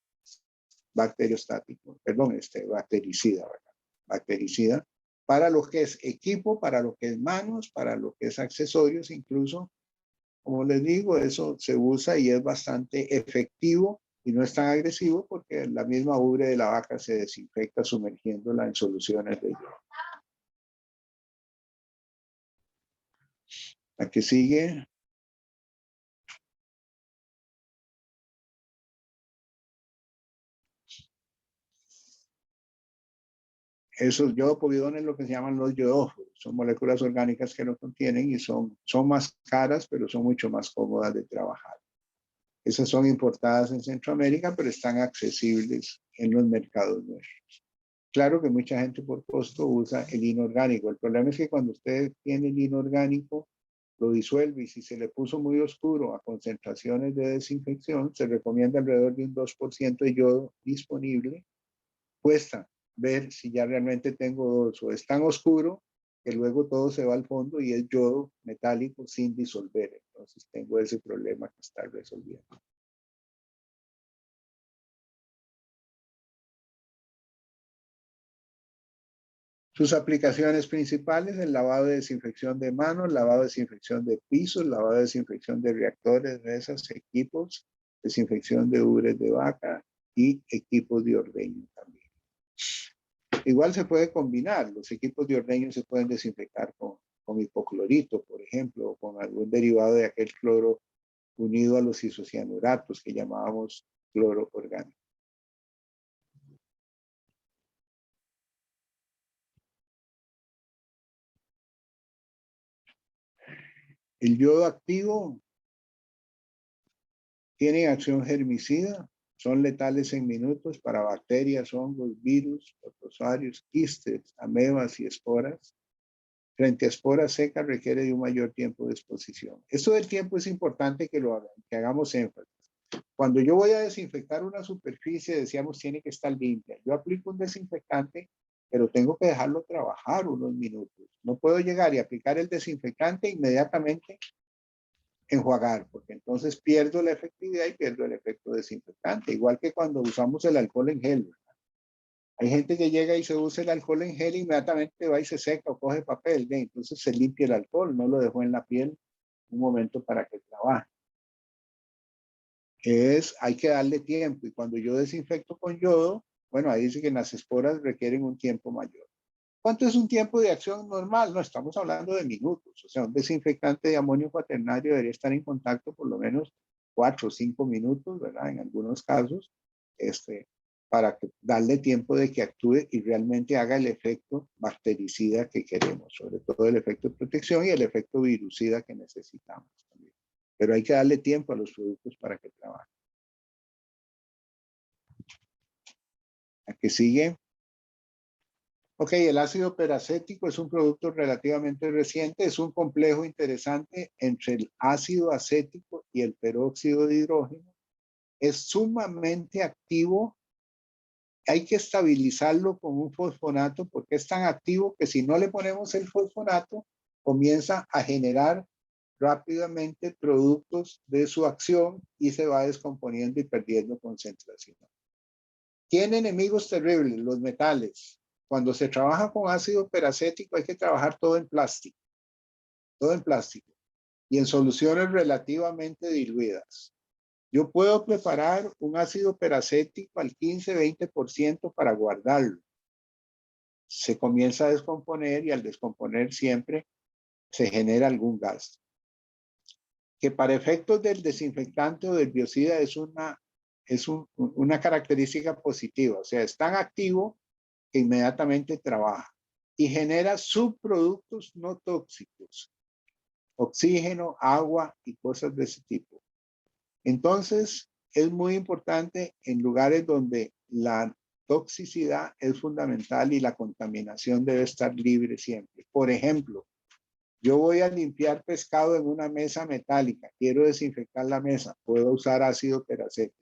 bacteriostático, perdón, bactericida, ¿verdad? Bactericida para lo que es equipo, para lo que es manos, para lo que es accesorios, incluso, como les digo, eso se usa y es bastante efectivo y no es tan agresivo porque la misma ubre de la vaca se desinfecta sumergiéndola en soluciones de yodo. La que sigue. Esos yodopovidones, lo que se llaman los yodóforos, son moléculas orgánicas que lo contienen y son más caras, pero son mucho más cómodas de trabajar. Esas son importadas en Centroamérica, pero están accesibles en los mercados nuestros. Claro que mucha gente por costo usa el inorgánico. El problema es que cuando usted tiene el inorgánico, lo disuelve y si se le puso muy oscuro a concentraciones de desinfección, se recomienda alrededor de un 2% de yodo disponible. Cuesta ver si ya realmente tengo dos o es tan oscuro que luego todo se va al fondo y es yodo metálico sin disolver. Entonces tengo ese problema que estar resolviendo. Sus aplicaciones principales: el lavado de desinfección de manos, lavado de desinfección de pisos, lavado de desinfección de reactores, mesas, equipos, desinfección de ubres de vaca y equipos de ordeño también. Igual se puede combinar, los equipos de ordeño se pueden desinfectar con hipoclorito, por ejemplo, o con algún derivado de aquel cloro unido a los isocianuratos que llamábamos cloro orgánico. El yodo activo tiene acción germicida, son letales en minutos para bacterias, hongos, virus, protozoarios, quistes, amebas y esporas. Frente a esporas secas requiere de un mayor tiempo de exposición. Esto del tiempo es importante que lo hagan, que hagamos énfasis. Cuando yo voy a desinfectar una superficie, decíamos, tiene que estar limpia. Yo aplico un desinfectante, pero tengo que dejarlo trabajar unos minutos. No puedo llegar y aplicar el desinfectante e inmediatamente enjuagar, porque entonces pierdo la efectividad y pierdo el efecto desinfectante. Igual que cuando usamos el alcohol en gel, ¿verdad? Hay gente que llega y se usa el alcohol en gel y inmediatamente va y se seca o coge papel, ¿ve? Entonces se limpia el alcohol, no lo dejó en la piel un momento para que trabaje. Hay que darle tiempo, y cuando yo desinfecto con yodo, bueno, ahí dice que las esporas requieren un tiempo mayor. ¿Cuánto es un tiempo de acción normal? No, estamos hablando de minutos. O sea, un desinfectante de amonio cuaternario debería estar en contacto por lo menos 4 o 5 minutos, ¿verdad? En algunos casos, para darle tiempo de que actúe y realmente haga el efecto bactericida que queremos, sobre todo el efecto de protección y el efecto virucida que necesitamos también. Pero hay que darle tiempo a los productos para que trabajen. ¿A qué sigue? Ok, el ácido peracético es un producto relativamente reciente, es un complejo interesante entre el ácido acético y el peróxido de hidrógeno. Es sumamente activo, hay que estabilizarlo con un fosfonato porque es tan activo que si no le ponemos el fosfonato, comienza a generar rápidamente productos de su acción y se va descomponiendo y perdiendo concentración. Tiene enemigos terribles, los metales. Cuando se trabaja con ácido peracético hay que trabajar todo en plástico y en soluciones relativamente diluidas. Yo puedo preparar un ácido peracético al 15-20% para guardarlo. Se comienza a descomponer y al descomponer siempre se genera algún gas. Que para efectos del desinfectante o del biocida es una característica positiva. O sea, es tan activo que inmediatamente trabaja y genera subproductos no tóxicos, oxígeno, agua y cosas de ese tipo. Entonces, es muy importante en lugares donde la toxicidad es fundamental y la contaminación debe estar libre siempre. Por ejemplo, yo voy a limpiar pescado en una mesa metálica, quiero desinfectar la mesa, puedo usar ácido peracético.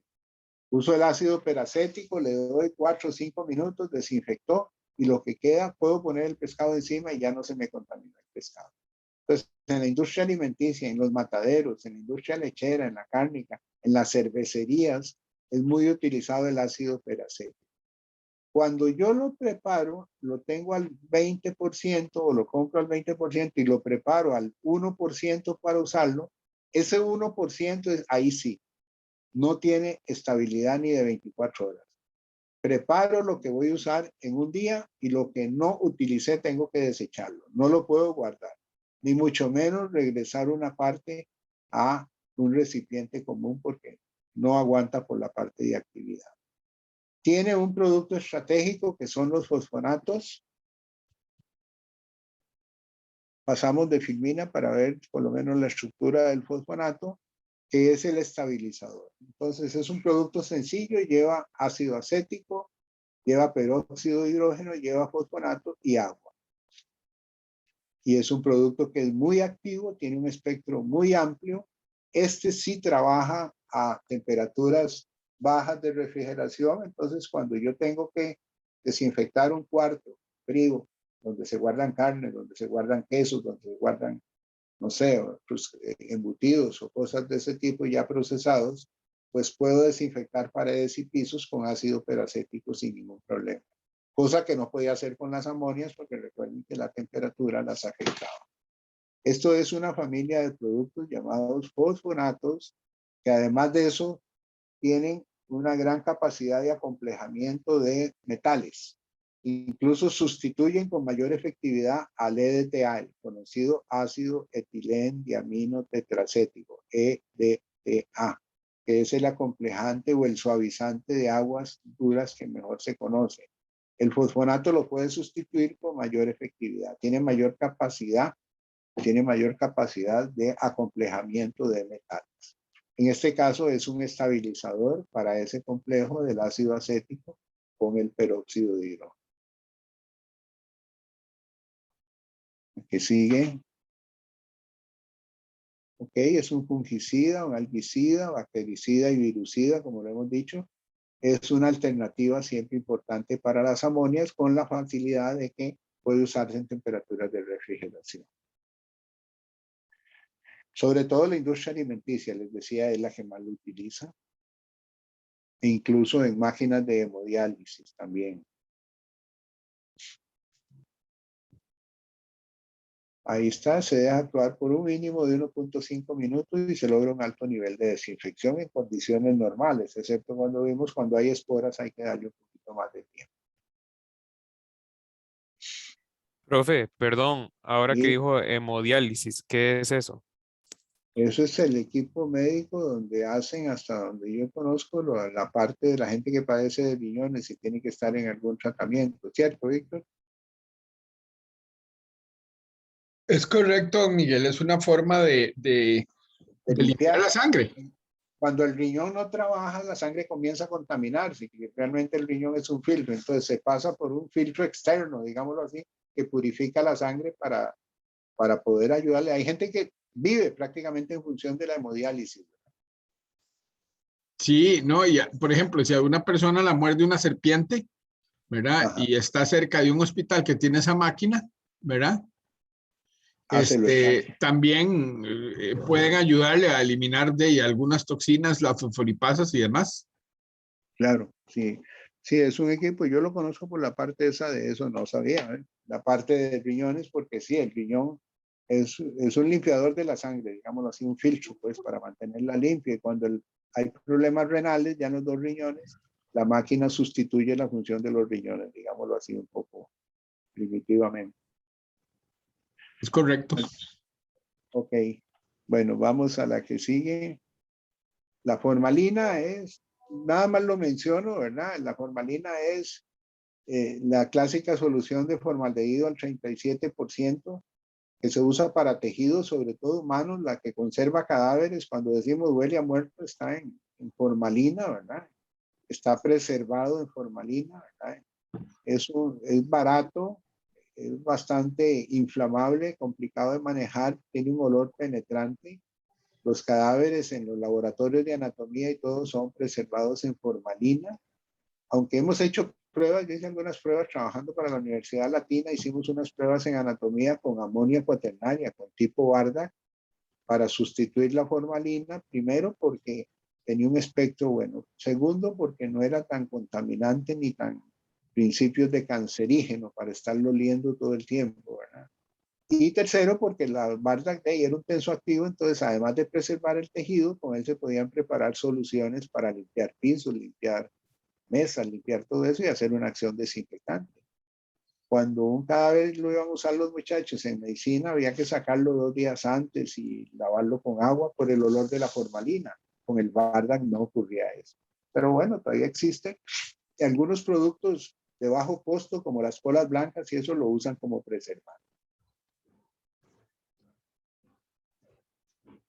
Uso el ácido peracético, le doy 4 o 5 minutos, desinfectó y lo que queda, puedo poner el pescado encima y ya no se me contamina el pescado. Entonces, en la industria alimenticia, en los mataderos, en la industria lechera, en la cárnica, en las cervecerías, es muy utilizado el ácido peracético. Cuando yo lo preparo, lo tengo al 20% o lo compro al 20% y lo preparo al 1% para usarlo, ese 1% es ahí sí. No tiene estabilidad ni de 24 horas. Preparo lo que voy a usar en un día y lo que no utilicé tengo que desecharlo. No lo puedo guardar, ni mucho menos regresar una parte a un recipiente común porque no aguanta por la parte de actividad. Tiene un producto estratégico que son los fosfonatos. Pasamos de filmina para ver por lo menos la estructura del fosfonato, que es el estabilizador. Entonces es un producto sencillo, lleva ácido acético, lleva peróxido de hidrógeno, lleva fosfonato y agua. Y es un producto que es muy activo, tiene un espectro muy amplio. Este sí trabaja a temperaturas bajas de refrigeración, entonces cuando yo tengo que desinfectar un cuarto frío, donde se guardan carnes, donde se guardan quesos, donde se guardan no sé, pues, embutidos o cosas de ese tipo ya procesados, pues puedo desinfectar paredes y pisos con ácido peracético sin ningún problema. cosa que no podía hacer con las amonias porque recuerden que la temperatura las afectaba. Esto es una familia de productos llamados fosfonatos, que además de eso tienen una gran capacidad de acomplejamiento de metales. Incluso sustituyen con mayor efectividad al EDTA, el conocido ácido etilendiamino tetracético, EDTA, que es el acomplejante o el suavizante de aguas duras que mejor se conoce. El fosfonato lo puede sustituir con mayor efectividad, tiene mayor capacidad de acomplejamiento de metales. En este caso es un estabilizador para ese complejo del ácido acético con el peróxido de hidrógeno. ¿Qué sigue? Ok, es un fungicida, un algicida, bactericida y virucida, como lo hemos dicho. Es una alternativa siempre importante para las amonias con la facilidad de que puede usarse en temperaturas de refrigeración. Sobre todo la industria alimenticia, les decía, es la que más lo utiliza. E incluso en máquinas de hemodiálisis también. Ahí está, se deja actuar por un mínimo de 1.5 minutos y se logra un alto nivel de desinfección en condiciones normales, excepto cuando hay esporas hay que darle un poquito más de tiempo. Profe, perdón, ahora que Y dijo hemodiálisis, ¿qué es eso? eso es el equipo médico donde hacen, hasta donde yo conozco, la parte de la gente que padece de riñones y tiene que estar en algún tratamiento, ¿cierto, Víctor? Es correcto, don Miguel, es una forma de De limpiar limpiar. la sangre. Cuando el riñón no trabaja, la sangre comienza a contaminarse, que realmente el riñón es un filtro, entonces se pasa por un filtro externo, digámoslo así, que purifica la sangre para poder ayudarle. Hay gente que vive prácticamente en función de la hemodiálisis. Sí, no, y por ejemplo, si a una persona la muerde una serpiente, ¿verdad? Ajá. Y está cerca de un hospital que tiene esa máquina, ¿verdad? Hácelo, También pueden ayudarle a eliminar de ahí algunas toxinas, las fosfolipasas y demás. claro, sí. Sí, es un equipo, yo lo conozco por la parte esa de eso, no sabía, ¿eh? La parte de riñones, porque sí, el riñón es un limpiador de la sangre, digámoslo así, un filtro, pues, para mantenerla limpia. Y cuando hay problemas renales, ya en los dos riñones, la máquina sustituye la función de los riñones, digámoslo así, un poco primitivamente. Es correcto. Ok, bueno, vamos a la que sigue. La formalina es, nada más lo menciono, ¿verdad? La formalina es la clásica solución de formaldehído al 37%, que se usa para tejidos, sobre todo humanos, la que conserva cadáveres. Cuando decimos huele a muerto, está en formalina, ¿verdad? Está preservado en formalina, ¿verdad? Es barato, es bastante inflamable, complicado de manejar, tiene un olor penetrante. Los cadáveres en los laboratorios de anatomía y todo son preservados en formalina. Aunque hemos hecho pruebas, yo hice algunas pruebas trabajando para la Universidad Latina, hicimos unas pruebas en anatomía con amonia cuaternaria, con tipo Barda, para sustituir la formalina, primero porque tenía un espectro bueno, segundo porque no era tan contaminante ni tan principios de cancerígeno para estarlo oliendo todo el tiempo, ¿verdad? Y tercero, porque la Barda era un tensoactivo, entonces además de preservar el tejido, con él se podían preparar soluciones para limpiar pisos, limpiar mesas, limpiar todo eso y hacer una acción desinfectante. Cuando un cadáver lo iban a usar los muchachos en medicina, había que sacarlo 2 días antes y lavarlo con agua por el olor de la formalina. Con el Bardac no ocurría eso. Pero bueno, todavía existen algunos productos de bajo costo, como las colas blancas, y eso lo usan como preservante.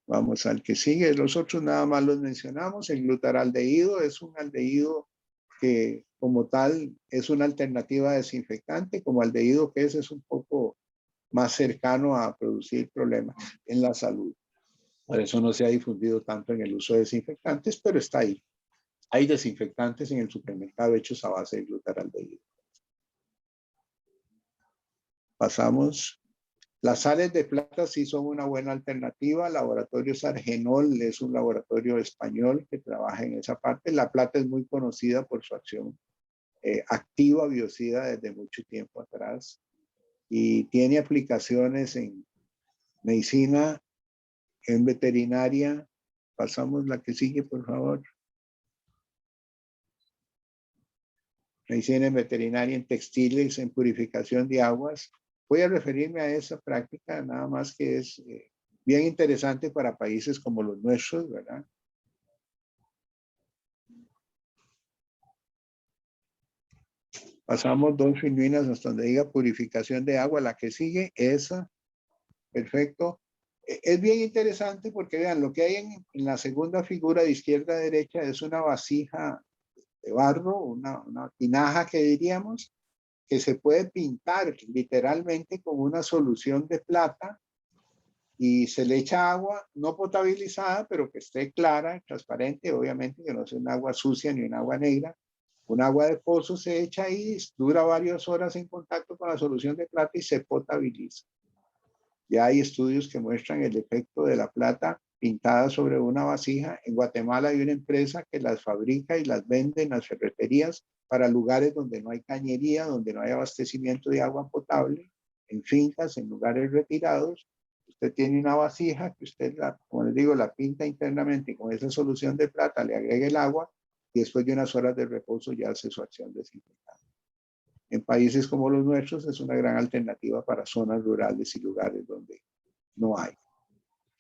Vamos al que sigue. Los otros nada más los mencionamos. El glutaraldehído es un aldehído que como tal es una alternativa desinfectante, como aldehído que es un poco más cercano a producir problemas en la salud. Por eso no se ha difundido tanto en el uso de desinfectantes, pero está ahí. Hay desinfectantes en el supermercado hechos a base de glutaraldehído. Pasamos. Las sales de plata sí son una buena alternativa. Laboratorio Sargenol es un laboratorio español que trabaja en esa parte. La plata es muy conocida por su acción activa biocida desde mucho tiempo atrás y tiene aplicaciones en medicina, en veterinaria. Pasamos la que sigue, por favor. Medicina en veterinaria, en textiles, en purificación de aguas. Voy a referirme a esa práctica, nada más que es bien interesante para países como los nuestros, ¿verdad? Pasamos dos filminas hasta donde diga purificación de agua. La que sigue, esa. Perfecto. Es bien interesante porque vean, lo que hay en la segunda figura de izquierda a derecha es una vasija de barro, una tinaja que diríamos, que se puede pintar literalmente con una solución de plata y se le echa agua no potabilizada, pero que esté clara, transparente, obviamente que no sea un agua sucia ni un agua negra. Un agua de pozo se echa ahí, dura varias horas en contacto con la solución de plata y se potabiliza. Ya hay estudios que muestran el efecto de la plata pintada sobre una vasija. En Guatemala hay una empresa que las fabrica y las vende en las ferreterías para lugares donde no hay cañería, donde no hay abastecimiento de agua potable, en fincas, en lugares retirados. Usted tiene una vasija que usted, como les digo, la pinta internamente con esa solución de plata, le agrega el agua y después de unas horas de reposo ya hace su acción desinfectante. En países como los nuestros es una gran alternativa para zonas rurales y lugares donde no hay.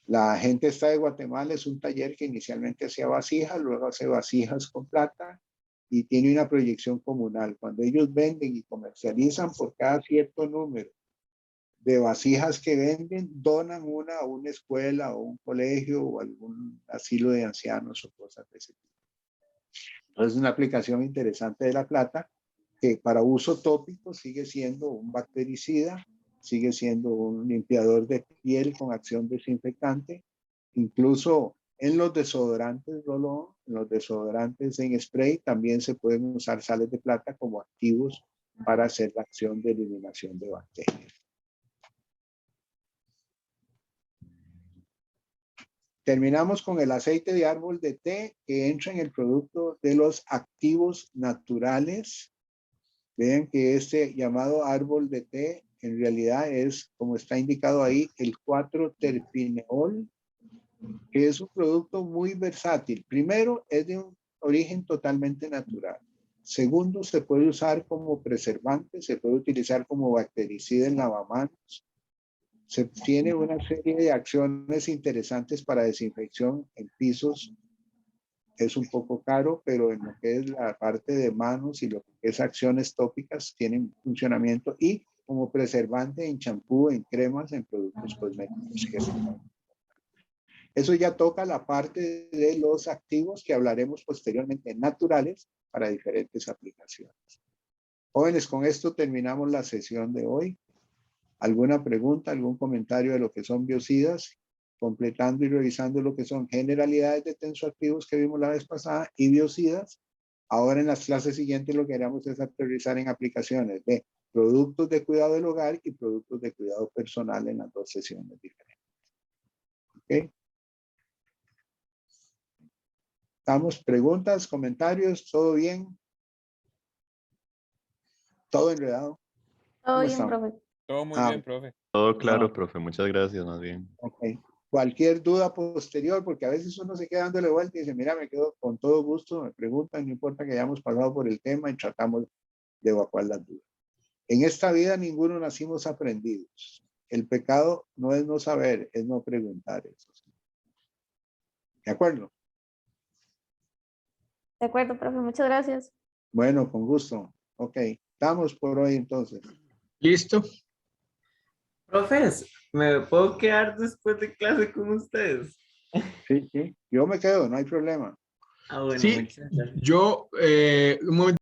La gente está de Guatemala, es un taller que inicialmente hacía vasijas, luego hace vasijas con plata y tiene una proyección comunal. Cuando ellos venden y comercializan, por cada cierto número de vasijas que venden, donan una a una escuela o un colegio o algún asilo de ancianos o cosas de ese tipo. Entonces es una aplicación interesante de la plata que para uso tópico sigue siendo un bactericida, sigue siendo un limpiador de piel con acción desinfectante. Incluso en los desodorantes rolón, en los desodorantes en spray, también se pueden usar sales de plata como activos para hacer la acción de eliminación de bacterias. Terminamos con el aceite de árbol de té que entra en el producto de los activos naturales. Vean que este llamado árbol de té en realidad es, como está indicado ahí, el 4-terpineol, que es un producto muy versátil. Primero, es de un origen totalmente natural. Segundo, se puede usar como preservante, se puede utilizar como bactericida en lavamanos. Se tiene una serie de acciones interesantes para desinfección en pisos. Es un poco caro, pero en lo que es la parte de manos y lo que es acciones tópicas tienen funcionamiento y como preservante en champú, en cremas, en productos cosméticos. Eso ya toca la parte de los activos que hablaremos posteriormente, naturales, para diferentes aplicaciones. Jóvenes, con esto terminamos la sesión de hoy. ¿Alguna pregunta, algún comentario de lo que son biocidas? Completando y revisando lo que son generalidades de tensoactivos que vimos la vez pasada y biocidas. Ahora en las clases siguientes lo que haremos es aterrizar en aplicaciones de productos de cuidado del hogar y productos de cuidado personal en las dos sesiones diferentes. ¿Ok? ¿Estamos? ¿Preguntas, comentarios? ¿Todo bien? ¿Todo enredado? Todo bien, estamos? profe. Todo muy Ah, bien, profe. Todo claro, profe. Muchas gracias, más bien. Ok. Cualquier duda posterior, porque a veces uno se queda dándole vuelta y dice, mira, me quedo con todo gusto, me preguntan, no importa que hayamos pasado por el tema y tratamos de evacuar las dudas. En esta vida ninguno nacimos aprendidos. El pecado no es no saber, es no preguntar eso. ¿De acuerdo? De acuerdo, profe, muchas gracias. Bueno, con gusto. Ok, estamos por hoy entonces. ¿Listo? Profes, ¿me puedo quedar después de clase con ustedes? Sí, sí. Yo me quedo, no hay problema. Ah, bueno, Sí, muchas gracias. yo, un momento.